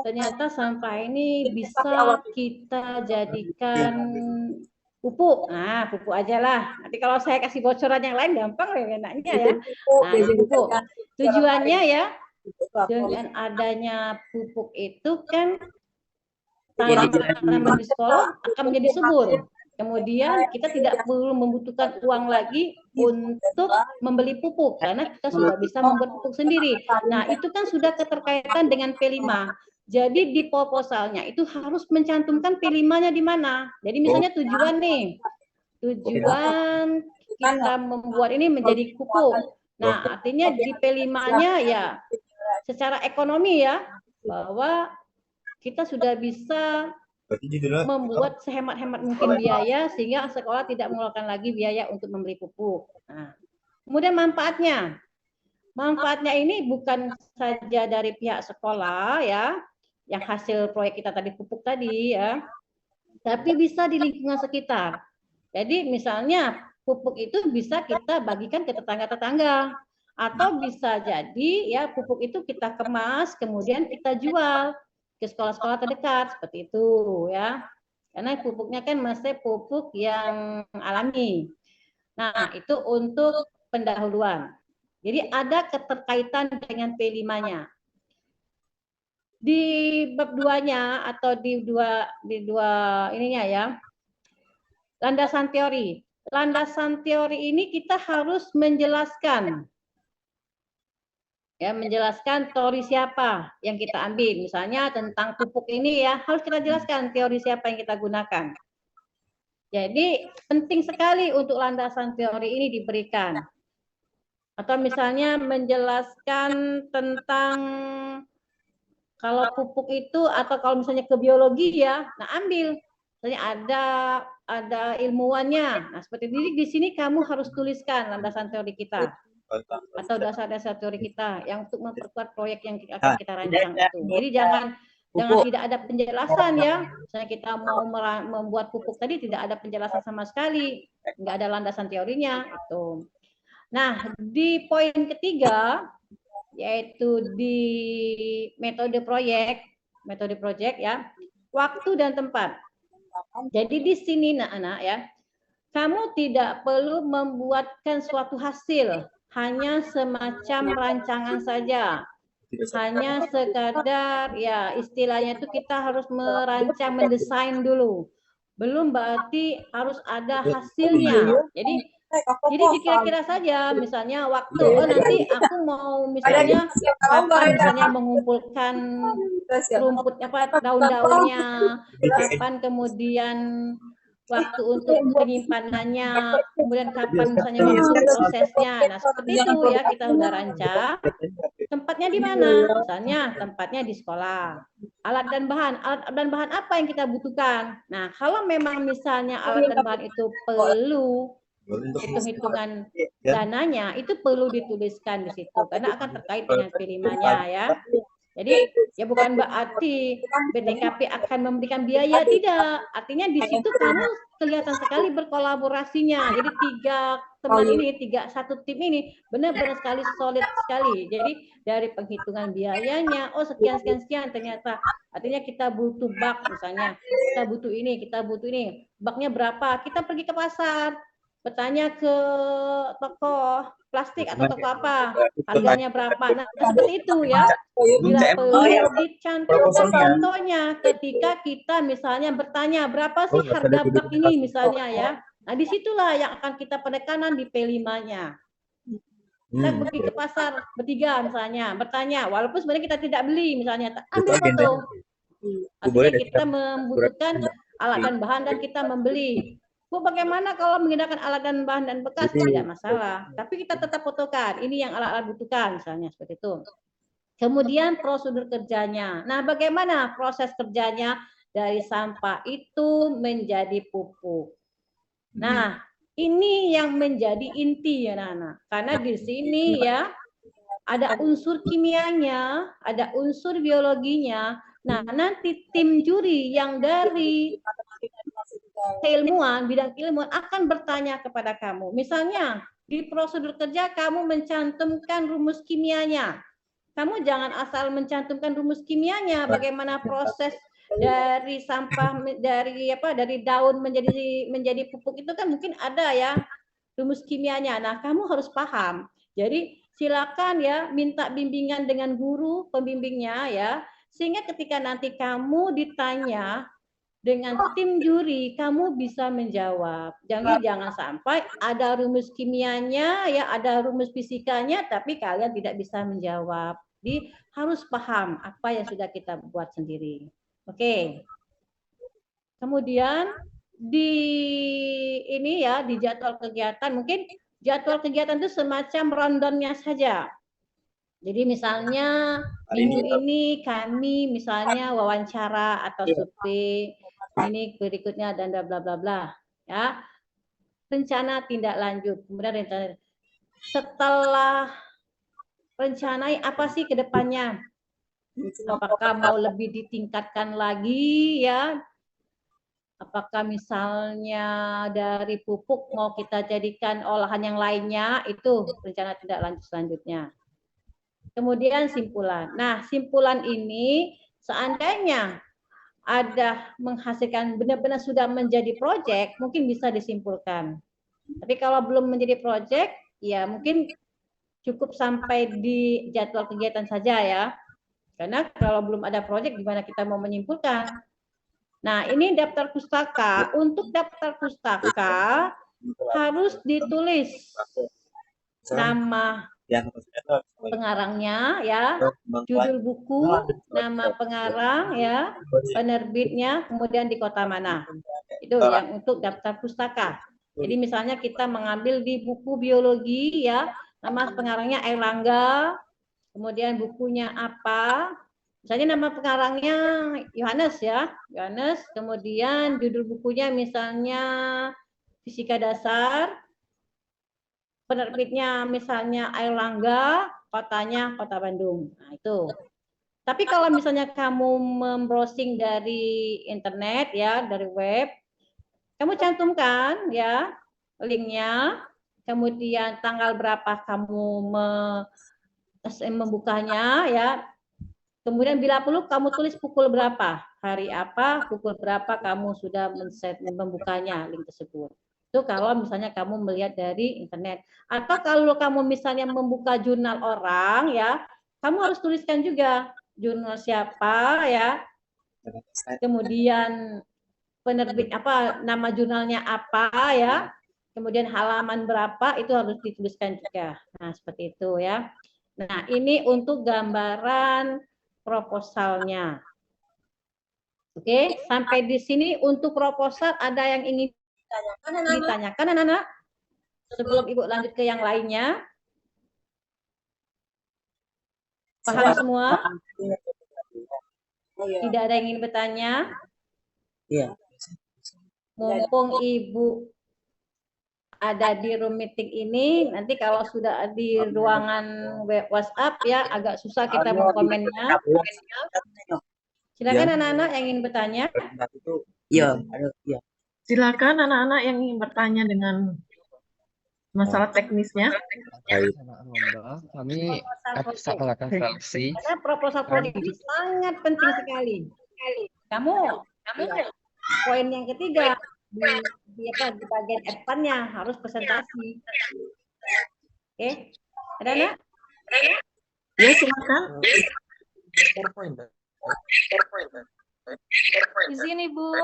ternyata sampah ini bisa kita jadikan pupuk. Nah, pupuk aja lah. Nanti kalau saya kasih bocoran yang lain gampang enaknya ya. Nah, pupuk. Tujuannya ya dengan adanya pupuk itu kan tanaman di sekolah akan menjadi subur. Kemudian kita tidak perlu membutuhkan uang lagi untuk membeli pupuk karena kita sudah bisa membuat pupuk sendiri. Nah, itu kan sudah keterkaitan dengan P5. Jadi di proposalnya itu harus mencantumkan P5-nya di mana. Jadi misalnya tujuan nih, tujuan kita membuat ini menjadi pupuk. Nah artinya di P5-nya ya secara ekonomi ya, bahwa kita sudah bisa membuat sehemat-hemat mungkin biaya sehingga sekolah tidak mengeluarkan lagi biaya untuk membeli pupuk. Nah, kemudian manfaatnya. Manfaatnya ini bukan saja dari pihak sekolah ya, yang hasil proyek kita tadi pupuk tadi ya, tapi bisa di lingkungan sekitar. Jadi misalnya pupuk itu bisa kita bagikan ke tetangga-tetangga, atau bisa jadi ya pupuk itu kita kemas kemudian kita jual ke sekolah-sekolah terdekat seperti itu ya, karena pupuknya kan masih pupuk yang alami. Nah itu untuk pendahuluan. Jadi ada keterkaitan dengan P5-nya. Di bab 2-nya atau di dua ininya ya, landasan teori. Landasan teori ini kita harus menjelaskan ya, menjelaskan teori siapa yang kita ambil. Misalnya tentang pupuk ini ya, harus kita jelaskan teori siapa yang kita gunakan. Jadi penting sekali untuk landasan teori ini diberikan. Atau misalnya menjelaskan tentang kalau pupuk itu, atau kalau misalnya ke biologi ya, nah ambil. Misalnya ada ilmuwannya. Nah seperti ini di sini kamu harus tuliskan landasan teori kita atau dasar-dasar teori kita yang untuk memperkuat proyek yang akan kita rancang itu. Jadi jangan tidak ada penjelasan ya. Misalnya kita mau membuat pupuk tadi tidak ada penjelasan sama sekali, nggak ada landasan teorinya itu. Nah di poin ketiga, yaitu di metode proyek ya, waktu dan tempat. Jadi di sini anak-anak ya, kamu tidak perlu membuatkan suatu hasil, hanya semacam rancangan saja. Hanya sekadar ya istilahnya itu kita harus merancang, mendesain dulu. belum berarti harus ada hasilnya. Jadi dikira-kira saja, misalnya waktu, oh nanti aku mau misalnya kapan misalnya mengumpulkan rumput apa daun-daunnya, kapan kemudian waktu untuk penyimpanannya, kemudian kapan misalnya waktu prosesnya. Nah seperti itu ya, kita udah rancang. Tempatnya di mana? Misalnya tempatnya di sekolah. Alat dan bahan apa yang kita butuhkan? Nah kalau memang misalnya alat dan bahan itu perlu hitung-hitungan dananya, itu perlu dituliskan di situ karena akan terkait dengan P5-nya ya. Jadi ya bukan berarti BTKP akan memberikan biaya, tidak. Artinya di situ kamu kelihatan sekali berkolaborasinya. Jadi satu tim ini benar-benar sekali solid sekali. Jadi dari penghitungan biayanya, oh sekian ternyata. Artinya kita butuh bak misalnya, kita butuh ini, baknya berapa? Kita pergi ke pasar, bertanya ke toko plastik atau toko apa, harganya berapa. Nah seperti itu ya. Bila perlu dicantumkan contohnya ketika kita misalnya bertanya berapa sih harga bak ini misalnya ya. Nah disitulah yang akan kita penekanan di P5-nya. Kita pergi ke pasar bertiga misalnya, bertanya, walaupun sebenarnya kita tidak beli misalnya, ambil foto. Artinya kita membutuhkan alat dan bahan dan kita membeli. Bu, bagaimana kalau menggunakan alat dan bahan dan bekas? Tidak masalah. Tapi kita tetap fotokan. Ini yang alat-alat butuhkan, misalnya seperti itu. Kemudian prosedur kerjanya. Nah, bagaimana proses kerjanya dari sampah itu menjadi pupuk? Nah, ini yang menjadi inti ya, Nana. Karena di sini ya ada unsur kimianya, ada unsur biologinya. Nah, nanti tim juri yang dari keilmuan, bidang keilmuan akan bertanya kepada kamu. Misalnya, di prosedur kerja kamu mencantumkan rumus kimianya. Kamu jangan asal mencantumkan rumus kimianya, bagaimana proses dari sampah dari daun menjadi pupuk itu kan mungkin ada ya rumus kimianya. Nah, kamu harus paham. Jadi, silakan ya minta bimbingan dengan guru pembimbingnya ya, sehingga ketika nanti kamu ditanya dengan tim juri, kamu bisa menjawab. Jangan sampai ada rumus kimianya, ya ada rumus fisikanya, tapi kalian tidak bisa menjawab. Jadi harus paham apa yang sudah kita buat sendiri. Oke. Kemudian di jadwal kegiatan, mungkin jadwal kegiatan itu semacam rundown-nya saja. Jadi misalnya minggu ini kami misalnya wawancara atau survei, ini berikutnya dan bla bla bla ya. Rencana tindak lanjut. Kemudian rencana setelah rencanai apa sih ke depannya? Apakah mau lebih ditingkatkan lagi ya? Apakah misalnya dari pupuk mau kita jadikan olahan yang lainnya? Itu rencana tindak lanjut selanjutnya. Kemudian simpulan. Nah, simpulan ini seandainya ada menghasilkan benar-benar sudah menjadi proyek, mungkin bisa disimpulkan. Tapi kalau belum menjadi proyek, ya mungkin cukup sampai di jadwal kegiatan saja ya. Karena kalau belum ada proyek, gimana kita mau menyimpulkan? Nah, ini daftar pustaka. Untuk daftar pustaka harus ditulis nama pengarangnya ya, judul buku, nama pengarang ya, penerbitnya, kemudian di kota mana. Itu yang untuk daftar pustaka. Jadi misalnya kita mengambil di buku biologi ya, nama pengarangnya Erlangga, kemudian bukunya apa, misalnya nama pengarangnya Yohanes ya, Yohanes, kemudian judul bukunya misalnya Fisika Dasar, penerbitnya misalnya Airlangga, kotanya Kota Bandung. Nah, itu. Tapi kalau misalnya kamu membrowsing dari internet ya, dari web, kamu cantumkan ya linknya, kemudian tanggal berapa kamu membukanya ya. Kemudian bila perlu kamu tulis pukul berapa, hari apa, pukul berapa kamu sudah membukanya link tersebut. Itu kalau misalnya kamu melihat dari internet. Atau kalau kamu misalnya membuka jurnal orang ya, kamu harus tuliskan juga jurnal siapa ya. Kemudian penerbit apa, nama jurnalnya apa ya, kemudian halaman berapa itu harus dituliskan juga. Nah, seperti itu ya. Nah, ini untuk gambaran proposalnya. Oke, sampai di sini untuk proposal ada yang ingin ditanyakan anak-anak? Sebelum Ibu lanjut ke yang lainnya. Paham semua? Tidak ada yang ingin bertanya? Iya. Mumpung Ibu ada di room meeting ini, nanti kalau sudah di ruangan WhatsApp ya agak susah kita mau komennya. Silakan anak-anak yang ingin bertanya. Iya, iya. Silakan anak-anak yang ingin bertanya dengan masalah teknisnya. Kami bisa melakukan seleksi. Karena proposal proyek itu sangat penting sekali. Kamu poin yang ketiga di bagian advance-nya harus presentasi. Oke, ada anak? Ya, silakan. Di sini, Bu.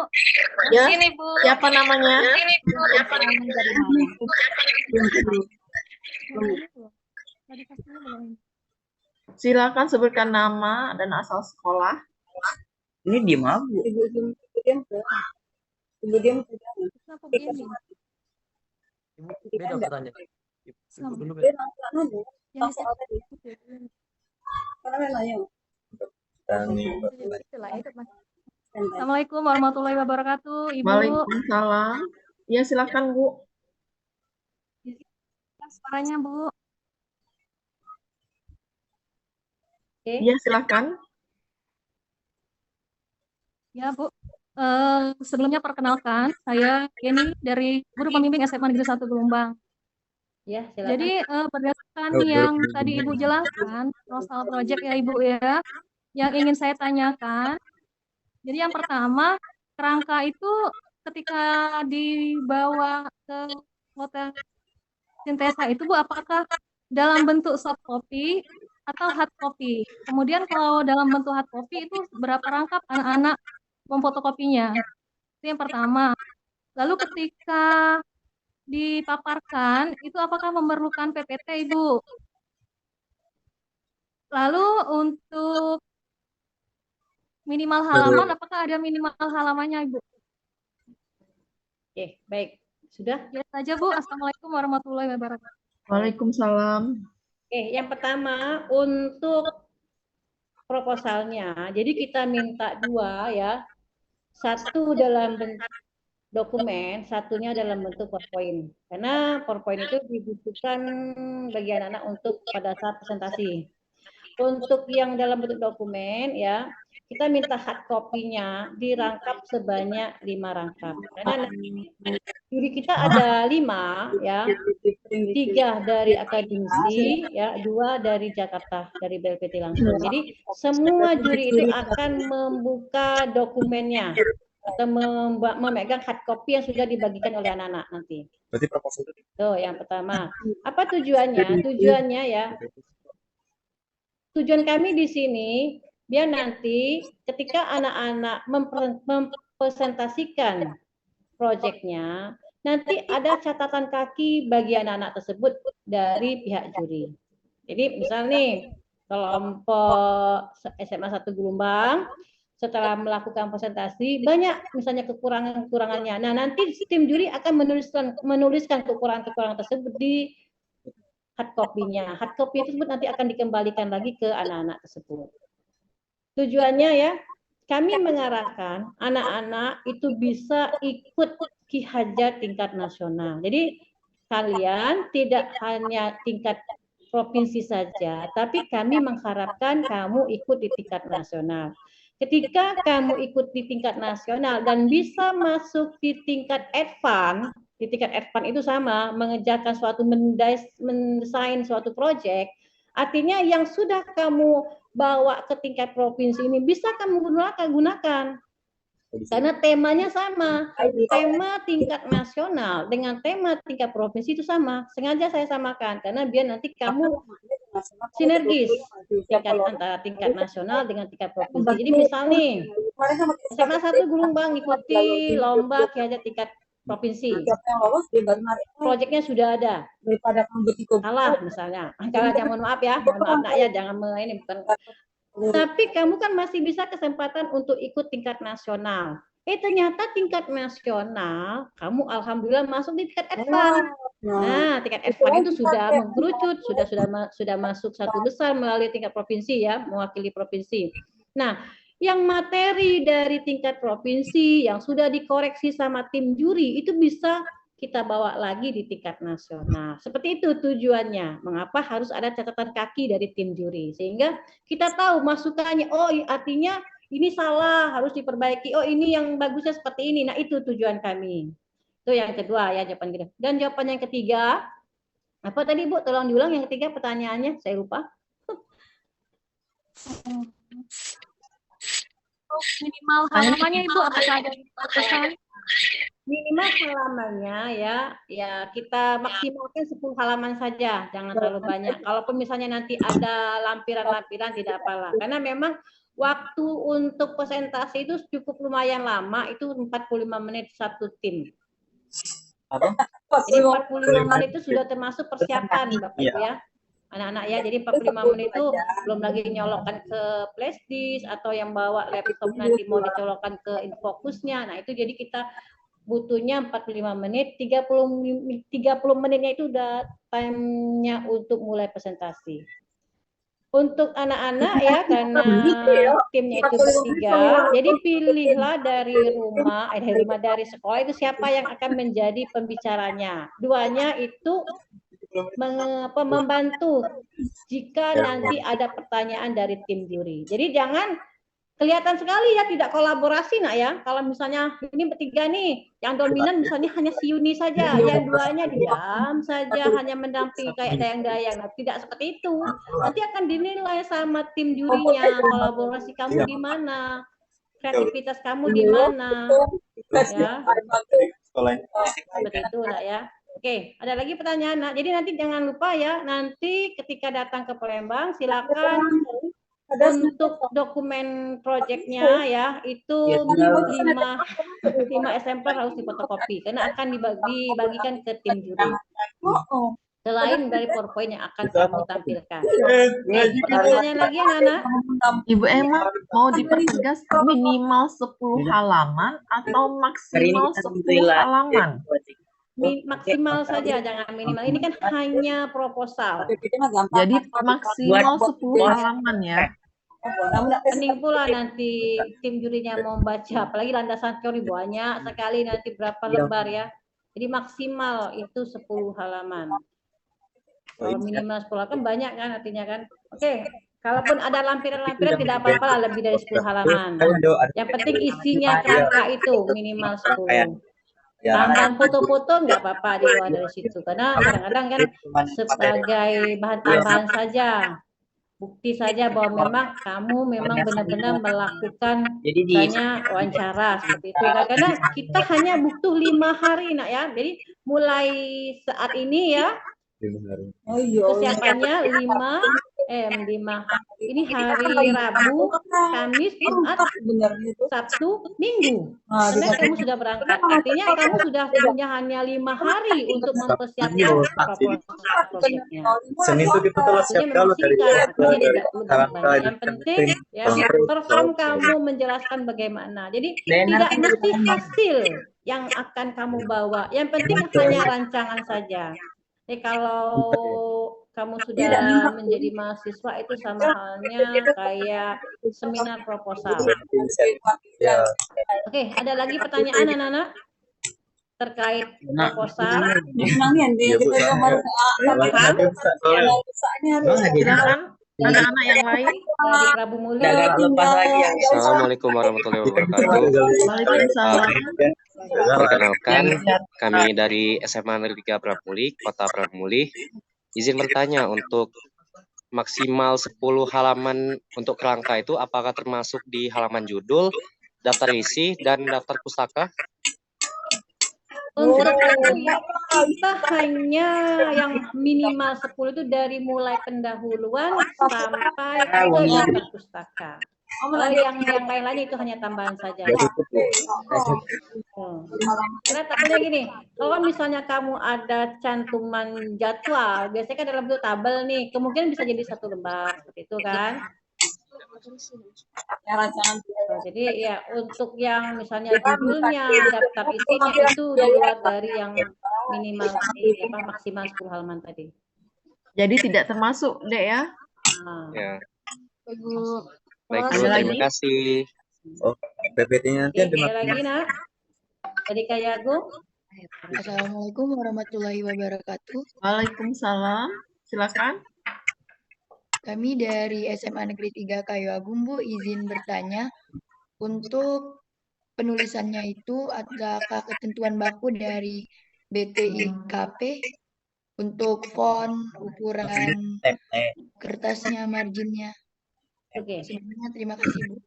Ya, siapa namanya? Silakan sebutkan nama dan asal sekolah. Ini diem aja. Beda pertanyaan. Assalamualaikum warahmatullahi wabarakatuh, Ibu. Waalaikumsalam. Ya, silakan, Bu. Suaranya, Bu. Ya, silakan. Ya, Bu. Sebelumnya perkenalkan, saya Yeni dari Guru Pembimbing SMA Negeri 1 Gelombang. Ya, silakan. Jadi berdasarkan yang tadi Ibu jelaskan, proposal project ya Ibu ya, yang ingin saya tanyakan, jadi yang pertama, kerangka itu ketika dibawa ke hotel Sintesa itu Bu, apakah dalam bentuk soft copy atau hard copy? Kemudian kalau dalam bentuk hard copy itu berapa rangkap anak-anak memfotokopinya? Itu yang pertama. Lalu ketika dipaparkan, itu apakah memerlukan PPT, Ibu? Lalu untuk minimal halaman, apakah ada minimal halamannya, Ibu? Oke, baik. Sudah? Ya saja, Bu. Assalamualaikum warahmatullahi wabarakatuh. Waalaikumsalam. Oke, yang pertama untuk proposalnya. Jadi kita minta dua ya. Satu dalam bentuk dokumen, satunya dalam bentuk PowerPoint. Karena PowerPoint itu dibutuhkan bagi anak-anak untuk pada saat presentasi. Untuk yang dalam bentuk dokumen ya, kita minta hard copy-nya dirangkap sebanyak 5 rangkap. Karena nanti juri kita ada 5 ya, 3 dari akademisi ya, 2 dari Jakarta dari BLPT langsung. Jadi semua juri itu akan membuka dokumennya atau memegang hard copy yang sudah dibagikan oleh anak-anak nanti. Berarti proposal itu. Tuh, yang pertama. Apa tujuannya? Tujuannya ya, tujuan kami di sini biar nanti ketika anak-anak mempresentasikan proyeknya, nanti ada catatan kaki bagi anak-anak tersebut dari pihak juri. Jadi misal nih, kelompok SMA 1 Gelombang setelah melakukan presentasi banyak misalnya kekurangan-kekurangannya. Nah, nanti tim juri akan menuliskan kekurangan-kekurangan tersebut di hard copy-nya. Hard copy tersebut nanti akan dikembalikan lagi ke anak-anak tersebut. Tujuannya ya, kami mengarahkan anak-anak itu bisa ikut Ki Hajar tingkat nasional. Jadi kalian tidak hanya tingkat provinsi saja, tapi kami mengharapkan kamu ikut di tingkat nasional. Ketika kamu ikut di tingkat nasional dan bisa masuk di tingkat advance, di tingkat advance itu sama, mengerjakan suatu mendesain suatu proyek, artinya yang sudah kamu bawa ke tingkat provinsi ini bisa kamu gunakan. Karena temanya sama, tema tingkat nasional dengan tema tingkat provinsi itu sama. Sengaja saya samakan karena biar nanti kamu sinergis tingkat antara tingkat nasional dengan tingkat provinsi. Jadi misal nih, SMA 1 Gulumbang ikuti lomba Ki-Hajat tingkat provinsi. Proyeknya sudah ada. Salah misalnya. Jangan, mohon maaf ya, mohon maaf nak ya, jangan ini bukan. Tapi kamu kan masih bisa kesempatan untuk ikut tingkat nasional. Ternyata tingkat nasional, kamu alhamdulillah masuk di tingkat advance. Nah, tingkat advance itu sudah mengkerucut, sudah masuk 1 besar melalui tingkat provinsi ya, mewakili provinsi. Nah, yang materi dari tingkat provinsi yang sudah dikoreksi sama tim juri itu bisa kita bawa lagi di tingkat nasional. Seperti itu tujuannya. Mengapa harus ada catatan kaki dari tim juri? Sehingga kita tahu masukannya, oh artinya ini salah, harus diperbaiki. Oh ini yang bagusnya seperti ini. Nah itu tujuan kami. Itu yang kedua ya jawaban kita. Dan jawaban yang ketiga, apa tadi Bu? Tolong diulang yang ketiga pertanyaannya, saya lupa. Minimal halamannya Ibu apakah ada batasan? Minimal halamannya ya kita maksimalkan 10 halaman saja, jangan terlalu banyak. Kalaupun misalnya nanti ada lampiran-lampiran tidak apalah. Karena memang waktu untuk presentasi itu cukup lumayan lama, itu 45 menit satu tim. Jadi 45 menit itu sudah termasuk persiapan Bapak Ibu ya. Anak-anak ya, jadi 45 menit itu belum lagi nyolokkan ke flash disk atau yang bawa laptop nanti mau dicolokkan ke infokusnya. Nah itu jadi kita butuhnya 45 menit, 30 menitnya itu udah time-nya untuk mulai presentasi. Untuk anak-anak ya, karena timnya itu bertiga, jadi pilihlah dari rumah, dari sekolah itu siapa yang akan menjadi pembicaranya. Duanya itu membantu jika nanti ada pertanyaan dari tim juri. Jadi jangan kelihatan sekali ya tidak kolaborasi nak ya. Kalau misalnya ini bertiga nih, yang dominan misalnya hanya si Yuni saja, yang duanya diam saja, hanya mendampingi kayak dayang-dayang. Nah, tidak seperti itu. Nanti akan dinilai sama tim jurinya, kolaborasi kamu di mana, kreativitas kamu di mana, ya. Seperti itu nak ya. Oke, ada lagi pertanyaan nak. Jadi nanti jangan lupa ya, nanti ketika datang ke Palembang silakan untuk dokumen proyeknya ya itu 5 eksemplar harus difotokopi karena akan dibagikan ke tim juri. Selain dari PowerPoint yang akan kamu tampilkan. Pertanyaan lagi anak-anak? Ibu Emma mau dipertegas minimal 10 halaman atau maksimal 10 halaman? Maksimal saja, jangan minimal. Ini kan hanya proposal. Jadi maksimal 10 halaman ya. Penting pula nanti tim jurinya mau baca, apalagi landasan teori banyak sekali nanti berapa lembar ya. Jadi maksimal itu 10 halaman. Kalau minimal 10 kan banyak kan artinya kan. Oke, kalaupun ada lampiran-lampiran tidak apa-apa lah lebih dari 10 halaman. Yang penting isinya kerangka itu minimal 10. Tambahan foto-foto nggak apa-apa di luar dari situ karena kadang-kadang kan sebagai bahan tambahan saja, bukti saja bahwa memang kamu memang benar-benar melakukan banyak wawancara seperti itu. Karena kita hanya butuh 5 hari nak ya, jadi mulai saat ini ya persiapannya 5 ini hari Rabu, Kamis, Jumat, Sabtu, Minggu. Karena kamu sudah berangkat. Artinya kamu sudah punya hanya 5 hari untuk mempersiapkan proyeknya. Senin itu kita telah siap kalau dari yang penting ya perform kamu menjelaskan bagaimana. Jadi tidak mesti hasil yang akan kamu bawa. Yang penting hanya rancangan saja. Kalau kamu sudah menjadi mahasiswa itu sama halnya kayak seminar proposal. Oke, ada lagi pertanyaan anak-anak terkait proposal? Silakan anak-anak yang lain dari Prabu Mulya. Assalamualaikum warahmatullahi wabarakatuh. Waalaikumsalam. Perkenalkan, kami dari SMA Negeri 3 Pramuli, Kota Pramuli. Izin bertanya, untuk maksimal 10 halaman untuk kerangka itu apakah termasuk di halaman judul, daftar isi, dan daftar pustaka? Untuk kita hanya yang minimal 10 itu dari mulai pendahuluan sampai ke daftar pustaka. Kalau yang lain-lain itu hanya tambahan saja. Karena takutnya gini, kalau misalnya kamu ada cantuman jadwal, biasanya kan dalam bentuk tabel nih, kemungkinan bisa jadi 1 lembar seperti itu kan. Jadi ya untuk yang misalnya judulnya, daftar isinya itu di luar dari yang minimal maksimal 10 halaman tadi. Jadi tidak termasuk, Dek ya? Ya. Ibu. Baik, Bu, terima kasih. Oh, PPT-nya nanti ada lagi, Nak. Dari Kayu Agung. Assalamualaikum warahmatullahi wabarakatuh. Waalaikumsalam. Silakan. Kami dari SMA Negeri 3 Kayu Agung, Bu, izin bertanya. Untuk penulisannya itu, adakah ketentuan baku dari BTIKP untuk font, ukuran kertasnya, marginnya? Oke. Sebelumnya terima kasih, Bu.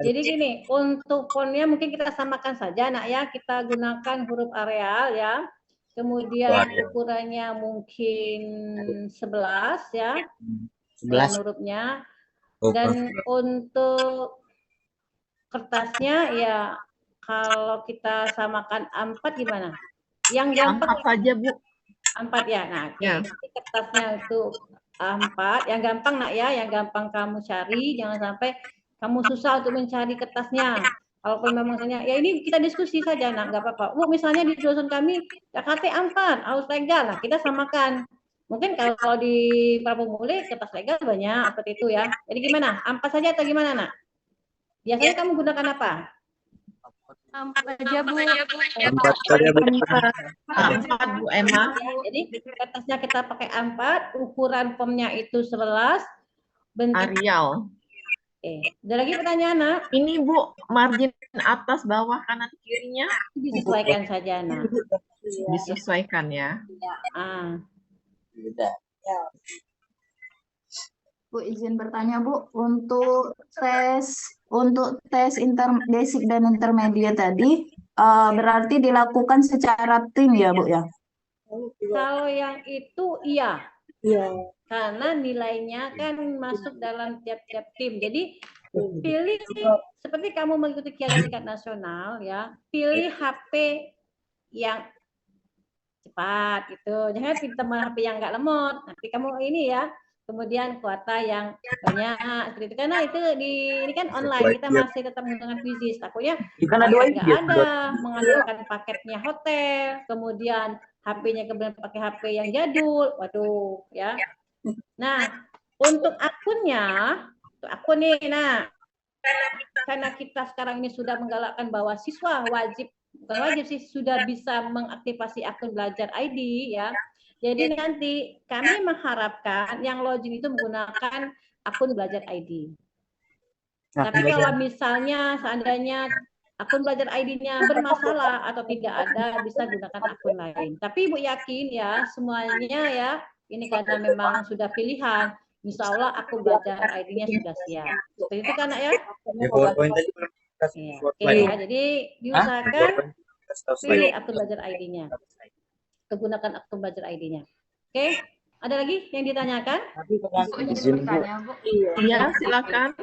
Jadi gini, untuk fontnya mungkin kita samakan saja, Nak ya. Kita gunakan huruf Arial ya. Kemudian ukurannya mungkin 11 ya. 11 hurufnya. Dan untuk kertasnya ya kalau kita samakan A4 gimana? Yang gampang A4 saja, Bu. A4 ya. Nah, ya. Kertasnya itu A4, yang gampang Nak ya, yang gampang kamu cari, jangan sampai kamu susah untuk mencari kertasnya. Kalaupun memang misalnya, ya ini kita diskusi saja, Nak, nggak apa-apa. Bu, misalnya di dosen kami KKT A4, harus legal, nah kita samakan. Mungkin kalau di Prapumuli kertas legal banyak seperti itu ya. Jadi gimana? A4 saja atau gimana, Nak? Biasanya kamu gunakan apa? A4 aja, Bu. A4 saja, Bu. A4, Bu Emma. Jadi kertasnya kita pakai A4, ukuran fontnya itu 11, bentuk Arial. Oke. Ada lagi pertanyaan, Nak? Ini, Bu, margin atas, bawah, kanan, kirinya Disesuaikan saja, Nak. Disesuaikan ya. Bu, izin bertanya, Bu, untuk tes basic dan intermediate tadi berarti dilakukan secara tim ya, Bu ya? Kalau yang itu iya. Karena nilainya kan masuk dalam tiap-tiap tim. Jadi pilih seperti kamu mengikuti kegiatan tingkat nasional ya, pilih HP yang cepat gitu. Jangan pilih teman HP yang enggak lemot. Nanti kamu ini ya. Kemudian kuota yang banyak seperti itu, karena itu ini kan online, kita masih tetap menggunakan fisik. Takutnya nggak ada mengandalkan paketnya hotel, kemudian HP-nya kemudian pakai HP yang jadul, waduh ya. Nah untuk akunnya, akun nih, nah karena kita sekarang ini sudah menggalakkan bahwa siswa wajib, bukan wajib sih, sudah bisa mengaktifasi akun belajar ID ya. Jadi nanti kami mengharapkan yang login itu menggunakan akun belajar ID. Tapi kalau misalnya seandainya akun belajar ID-nya bermasalah atau tidak ada, bisa gunakan akun lain. Tapi Ibu yakin ya, semuanya ya, ini karena memang sudah pilihan, insya Allah akun belajar ID-nya sudah siap. Seperti itu kan, Nak ya? Oke, ya, jadi diusahakan pilih akun belajar ID-nya. Menggunakan akun belajar ID-nya. Oke, ada lagi yang ditanyakan? Izin bertanya, Bu. Iya, silakan.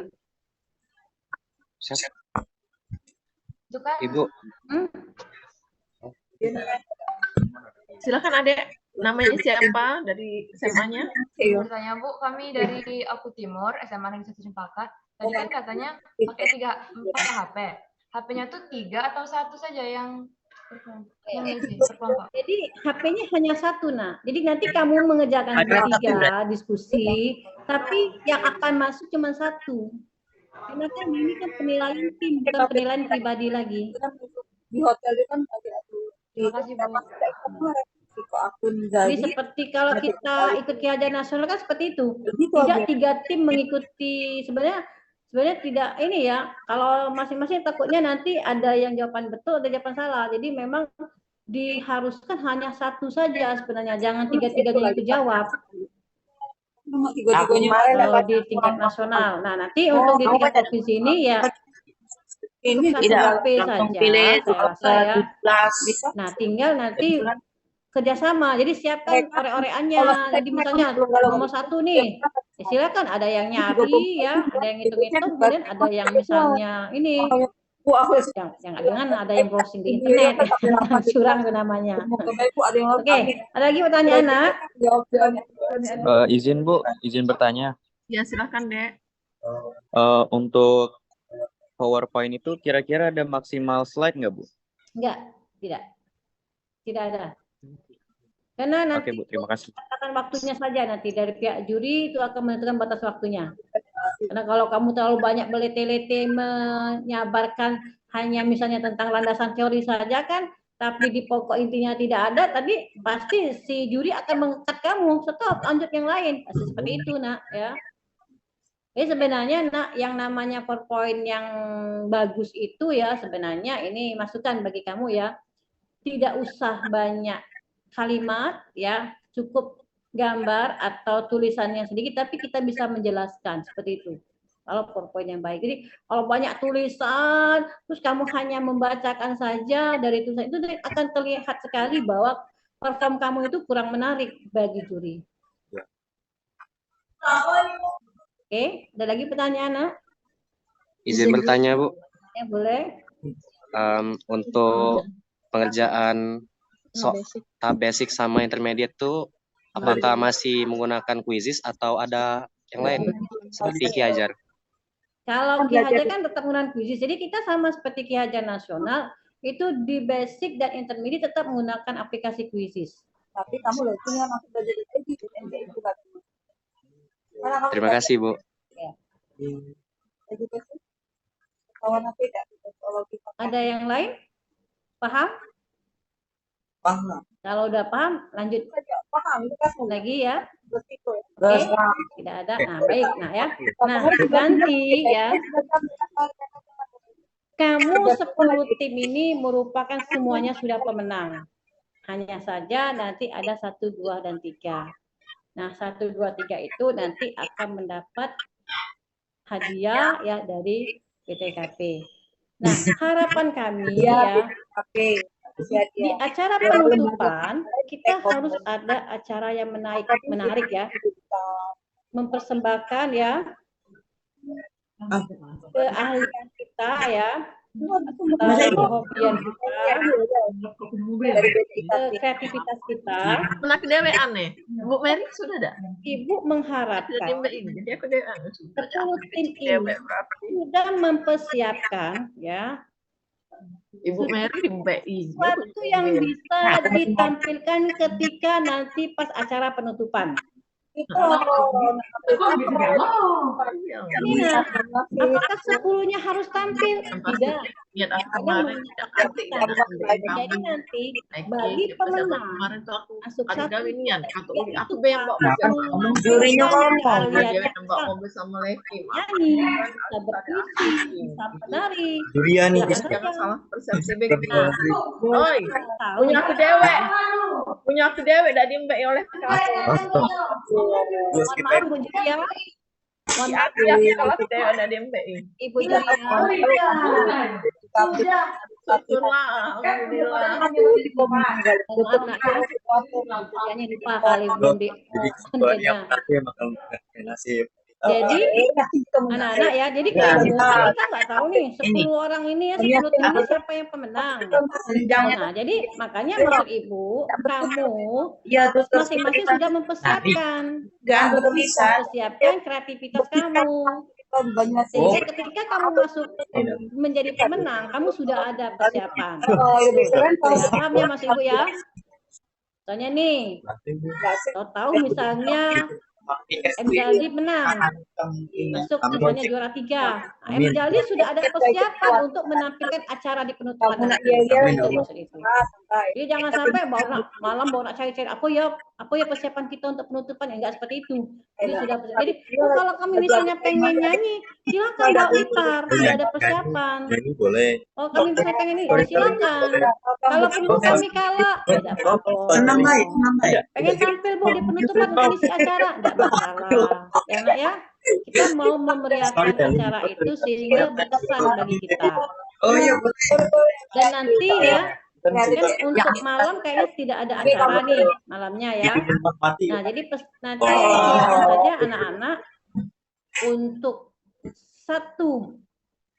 Ibu. Silakan, Adek. Namanya siapa dari SMA-nya? Bertanya, Bu, kami dari Aku Timur, SMA Negeri 1 Cempaka. Tadi kan katanya pakai 4 HP. HP-nya tuh 3 atau 1 saja yang jadi HP-nya hanya 1, nah. Jadi nanti kamu mengerjakan bertiga diskusi, tapi yang akan masuk cuma 1. Karena kan ini kan penilaian tim, bukan penilaian pribadi lagi. Di hotel itu kan ada Terima kasih, Bu. Jadi seperti kalau kita ikut kegiatan nasional kan seperti itu. Tidak 3 tim mengikuti, sebenarnya tidak ini ya, kalau masing-masing takutnya nanti ada yang jawaban betul, ada jawaban salah. Jadi memang diharuskan hanya 1 saja sebenarnya, jangan 3-3-nya itu jawab. Kalau di tingkat nasional. Nah nanti untuk di tingkat provinsi ini ya ini tidak HP saja, saya rasa ya. Nah tinggal nanti kerjasama, jadi siapkan ore-oreannya. Jadi misalnya nomor 1 nih, Ya, silakan, ada yang nyari ya, ada yang hitung-hitung, kemudian ada yang misalnya ini yang dengan ada yang browsing di internet ya, curang itu namanya. Oke, ada lagi pertanyaan, Nak? Izin Bu, izin bertanya. Ya silakan Dek. Untuk PowerPoint itu kira-kira ada maksimal slide nggak Bu? Enggak, tidak ada. Karena nanti Oke Bu, terima kasih. katakan waktunya saja, nanti dari pihak juri itu akan menentukan batas waktunya. Karena kalau kamu terlalu banyak berlete-lete menyabarkan hanya misalnya tentang landasan teori saja kan, tapi di pokok intinya tidak ada, tadi pasti si juri akan mengekat kamu, stop, lanjut yang lain. Seperti itu, Nak, ya. Jadi sebenarnya, Nak, yang namanya PowerPoint yang bagus itu ya, sebenarnya ini masukan bagi kamu ya, tidak usah banyak kalimat ya, cukup gambar atau tulisannya sedikit, tapi kita bisa menjelaskan seperti itu. Kalau PowerPoint yang baik. Jadi kalau banyak tulisan, terus kamu hanya membacakan saja dari tulisan itu akan terlihat sekali bahwa perform kamu itu kurang menarik bagi juri. Oke, ada lagi pertanyaan, Nak? Izin bertanya, Bu. Ya, boleh. Untuk pengerjaan tahap basic sama intermediate tuh apakah masih menggunakan quizzes atau ada yang lain seperti Ki Hajar? Kalau Ki Hajar kan tetap menggunakan quizzes. Jadi kita sama seperti Ki Hajar nasional itu di basic dan intermediate tetap menggunakan aplikasi quizzes. Tapi kamu loh punya maksud belajar di MBI juga. Terima kasih, Bu. Ya. Ada yang lain? Paham? Paham. Kalau udah paham, lanjut lagi ya. Oke, tidak ada. Nah, baik. Nah, ya. Nah, nanti ya. Kamu 10 tim ini merupakan semuanya sudah pemenang. Hanya saja nanti ada 1, 2, dan 3. Nah, 1, 2, 3 itu nanti akan mendapat hadiah ya dari PTKP. Nah, harapan kami ya, di acara penutupan kita harus ada acara yang menarik ya, mempersembahkan ya keahlian kita ya, kehobian kita, kreativitas kita. Pernah kedewean nih, Bu Mary sudah ada? Ibu mengharapkan jadi aku dewean. 10 tim ini sudah mempersiapkan ya Ibu Mary di BI. Sesuatu yang bisa ditampilkan ketika nanti pas acara penutupan. Apakah 10-nya harus tampil? Tidak. Jadi nanti bagi pemenang masuk satu aku yang jurinya bisa nyanyi, bisa berpuisi, bisa menari. Jurian nih. Jangan salah persepsi begitu. Oi, punya aku dewek. Punya aku dewek dari Mbak oleh kamu. Mohon maaf Bu Julia. Mohon maaf kalau tidak ada DMPI. Ibu Julia. Syukurlah, alhamdulillah. Hanya lupa kali belum di Jadi anak-anak ya, jadi kita nggak tahu nih 10 orang ini ya 10 tim ini siapa yang pemenang. Nah, jadi makanya maksud Ibu, kamu masing-masing sudah mempersiapkan, mempersiapkan kreativitas kamu. Sehingga ketika kamu masuk menjadi pemenang, kamu sudah ada persiapan. Paham ya Mas Ibu ya? Soalnya nih, tahu misalnya MJaldi menang, masuk misalnya juara 3. MJaldi sudah ada persiapan untuk menampilkan acara di penutupan nanti. Jadi jangan sampai malam baru nak cari-cari apa ya persiapan kita untuk penutupan, ya enggak seperti itu. Jadi sudah persiapan. Jadi kalau kami misalnya pengen nyanyi, silakan bawa gitar, tidak ada persiapan. Oh kami misalnya pengen ini, silakan. Kalau penutupan kami kalah, tidak apa-apa. Pengen tampil Bu di penutupan mengisi acara, tidak masalah. Ya Nak ya, kita mau memeriahkan acara itu sehingga berkesan bagi kita. Dan nanti ya Kan untuk malam kayaknya tidak ada acara nih malamnya ya. Nah, jadi nanti silakan saja anak-anak untuk satu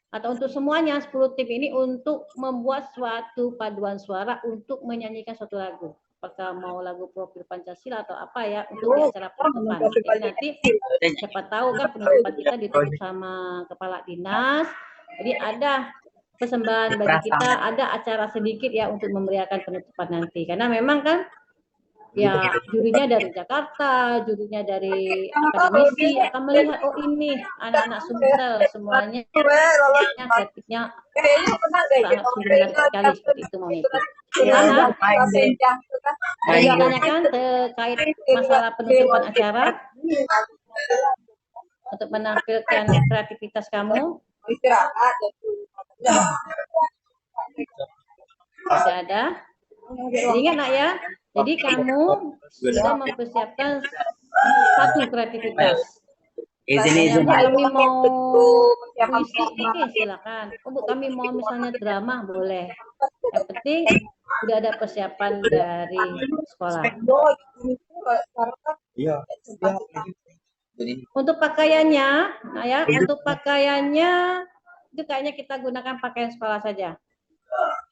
atau untuk semuanya 10 tim ini untuk membuat suatu paduan suara untuk menyanyikan suatu lagu. Apakah mau lagu profil Pancasila atau apa ya untuk di acara penutupan. Jadi nanti siapa tahu kan penutupan kita ditutup sama kepala dinas. Jadi ada persembahan bagi kita, ada acara sedikit ya untuk memeriahkan penutupan nanti. Karena memang kan ya jurinya dari Jakarta, jurinya dari akademisi akan melihat oh ini anak-anak Sumsel semuanya kreatifnya sangat sungguh sekali seperti itu mau ikut. Karena ditanyakan terkait masalah penutupan acara untuk menampilkan kreativitas kamu. Tidak ada. Jadi ingat nak ya. Jadi kamu sudah mempersiapkan satu kreativitas. Kami mau puisi, oke silakan. Untuk kami mau misalnya drama boleh. Yang penting sudah ada persiapan dari sekolah. Untuk pakaiannya, nah ya, untuk pakaiannya itu kayaknya kita gunakan pakaian sekolah saja.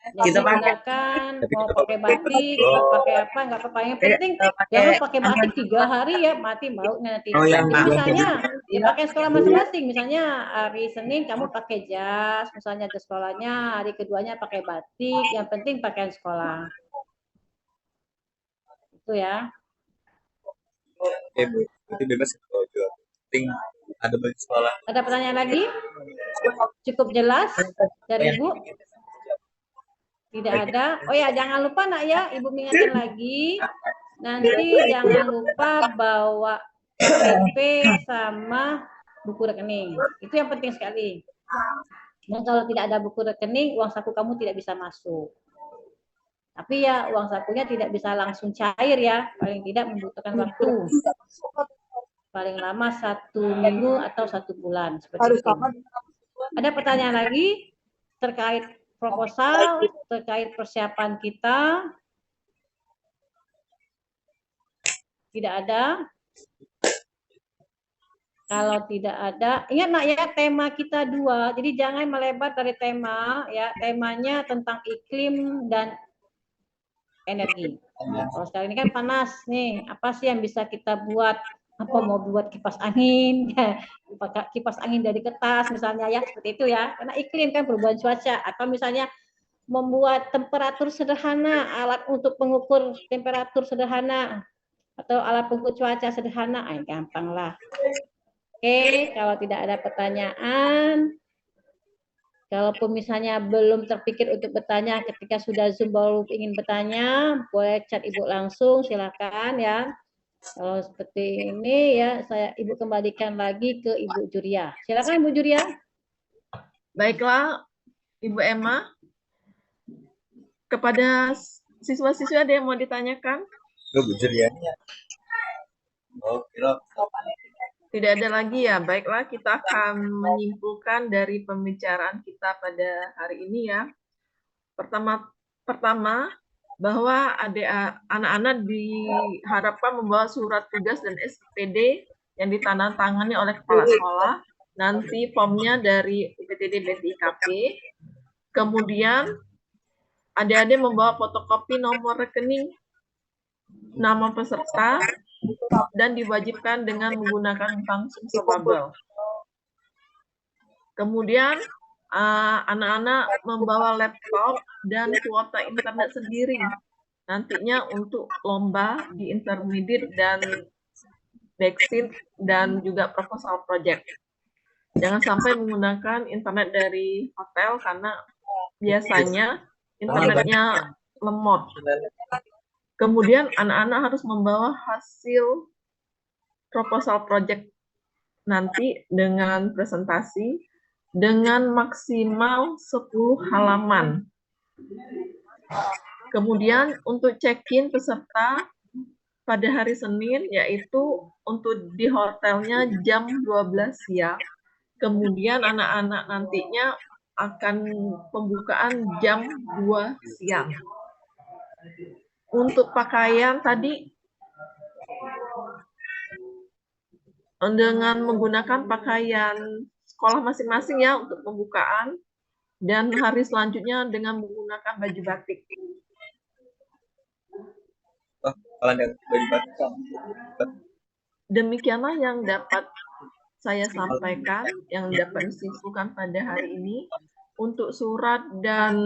Jadi kita gunakan mau pakai batik, pakai apa nggak apa-apa. Yang penting jangan pakai batik 3 hari ya mati baunya nanti. Misalnya di pakaian sekolah masing-masing. Misalnya hari Senin kamu pakai jas, misalnya jas sekolahnya. Hari keduanya pakai batik. Yang penting pakaian sekolah. Itu ya. Bu, itu bebas kalau jual. Penting ada baju sekolah. Ada pertanyaan lagi? Cukup jelas dari Ibu? Tidak ada. Oh ya, jangan lupa nak ya, Ibu mengingatkan lagi. Nanti jangan lupa bawa KTP sama buku rekening. Itu yang penting sekali. Dan kalau tidak ada buku rekening, uang saku kamu tidak bisa masuk. Tapi ya, uang sakunya tidak bisa langsung cair ya. Paling tidak membutuhkan waktu. Paling lama 1 minggu atau 1 bulan. Seperti itu. Ada pertanyaan lagi terkait proposal, terkait persiapan kita? Tidak ada. Kalau tidak ada, ingat nak ya tema kita 2. Jadi jangan melebar dari tema ya. Temanya tentang iklim dan energi. Kalau sekarang ini kan panas nih. Apa sih yang bisa kita buat? Apa mau buat kipas angin? Pakai kipas angin dari kertas misalnya ya, seperti itu ya. Karena iklim kan perubahan cuaca. Atau misalnya membuat temperatur sederhana, alat untuk mengukur temperatur sederhana, atau alat pengukur cuaca sederhana, gampang lah. Oke, kalau tidak ada pertanyaan, kalaupun misalnya belum terpikir untuk bertanya ketika sudah Zoom baru ingin bertanya, boleh chat Ibu langsung, silakan ya. Kalau seperti ini ya, Ibu kembalikan lagi ke Ibu Juria. Silakan Ibu Juria. Baiklah, Ibu Emma. Kepada siswa-siswi ada yang mau ditanyakan? Bu Juria. Tidak ada lagi ya. Baiklah, kita akan menyimpulkan dari pembicaraan kita pada hari ini ya. Pertama bahwa anak-anak diharapkan membawa surat tugas dan SPD yang ditandatangani oleh kepala sekolah, nanti formnya dari UPTD BTIKP, kemudian adik-adik membawa fotokopi nomor rekening, nama peserta, dan diwajibkan dengan menggunakan bank Sumsel. Kemudian anak-anak membawa laptop dan kuota internet sendiri nantinya untuk lomba di intermediate dan backseat dan juga proposal project. Jangan sampai menggunakan internet dari hotel karena biasanya internetnya lemot. Kemudian anak-anak harus membawa hasil proposal project nanti dengan presentasi dengan maksimal 10 halaman. Kemudian untuk check-in peserta pada hari Senin, yaitu untuk di hotelnya jam 12 siang. Kemudian anak-anak nantinya akan pembukaan jam 2 siang. Untuk pakaian tadi dengan menggunakan pakaian sekolah masing-masing ya untuk pembukaan, dan hari selanjutnya dengan menggunakan baju batik. Kalau ada baju batik. Demikianlah yang dapat saya sampaikan, yang dapat disimpulkan pada hari ini. Untuk surat dan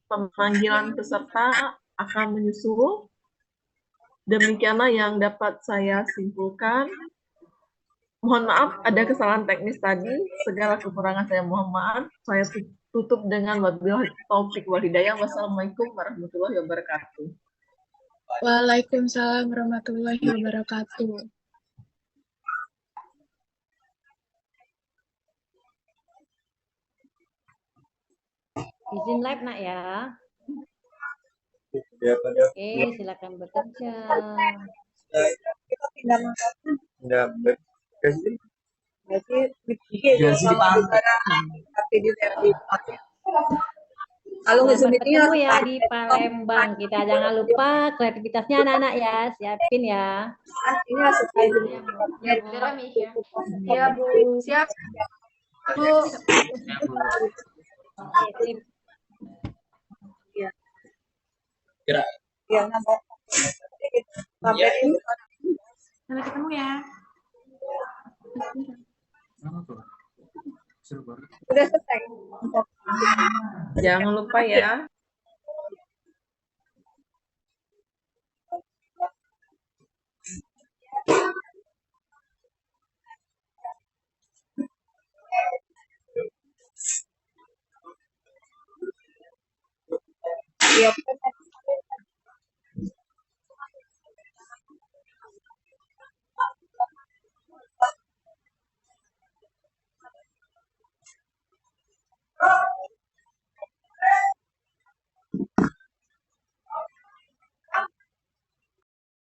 pemanggilan peserta akan menyusul. Demikianlah yang dapat saya simpulkan. Mohon maaf ada kesalahan teknis tadi. Segala kekurangan saya mohon maaf. Saya tutup dengan wabillahi taufik wal hidayah. Wassalamualaikum warahmatullahi wabarakatuh. Waalaikumsalam warahmatullahi wabarakatuh. Izin live nak ya. Oke, silakan bekerja. Kita tinggal Enggak tapi di kalau Selamat ketemu ya di Palembang. Kita jangan lupa kreativitasnya anak-anak ya, siapin ya. Ini selesai dulu. Ya, Bu. Siap. Bu. Ya. Kira. Ya, nambah. Ya. Sampai ketemu ya. Udah selesai. Jangan lupa ya.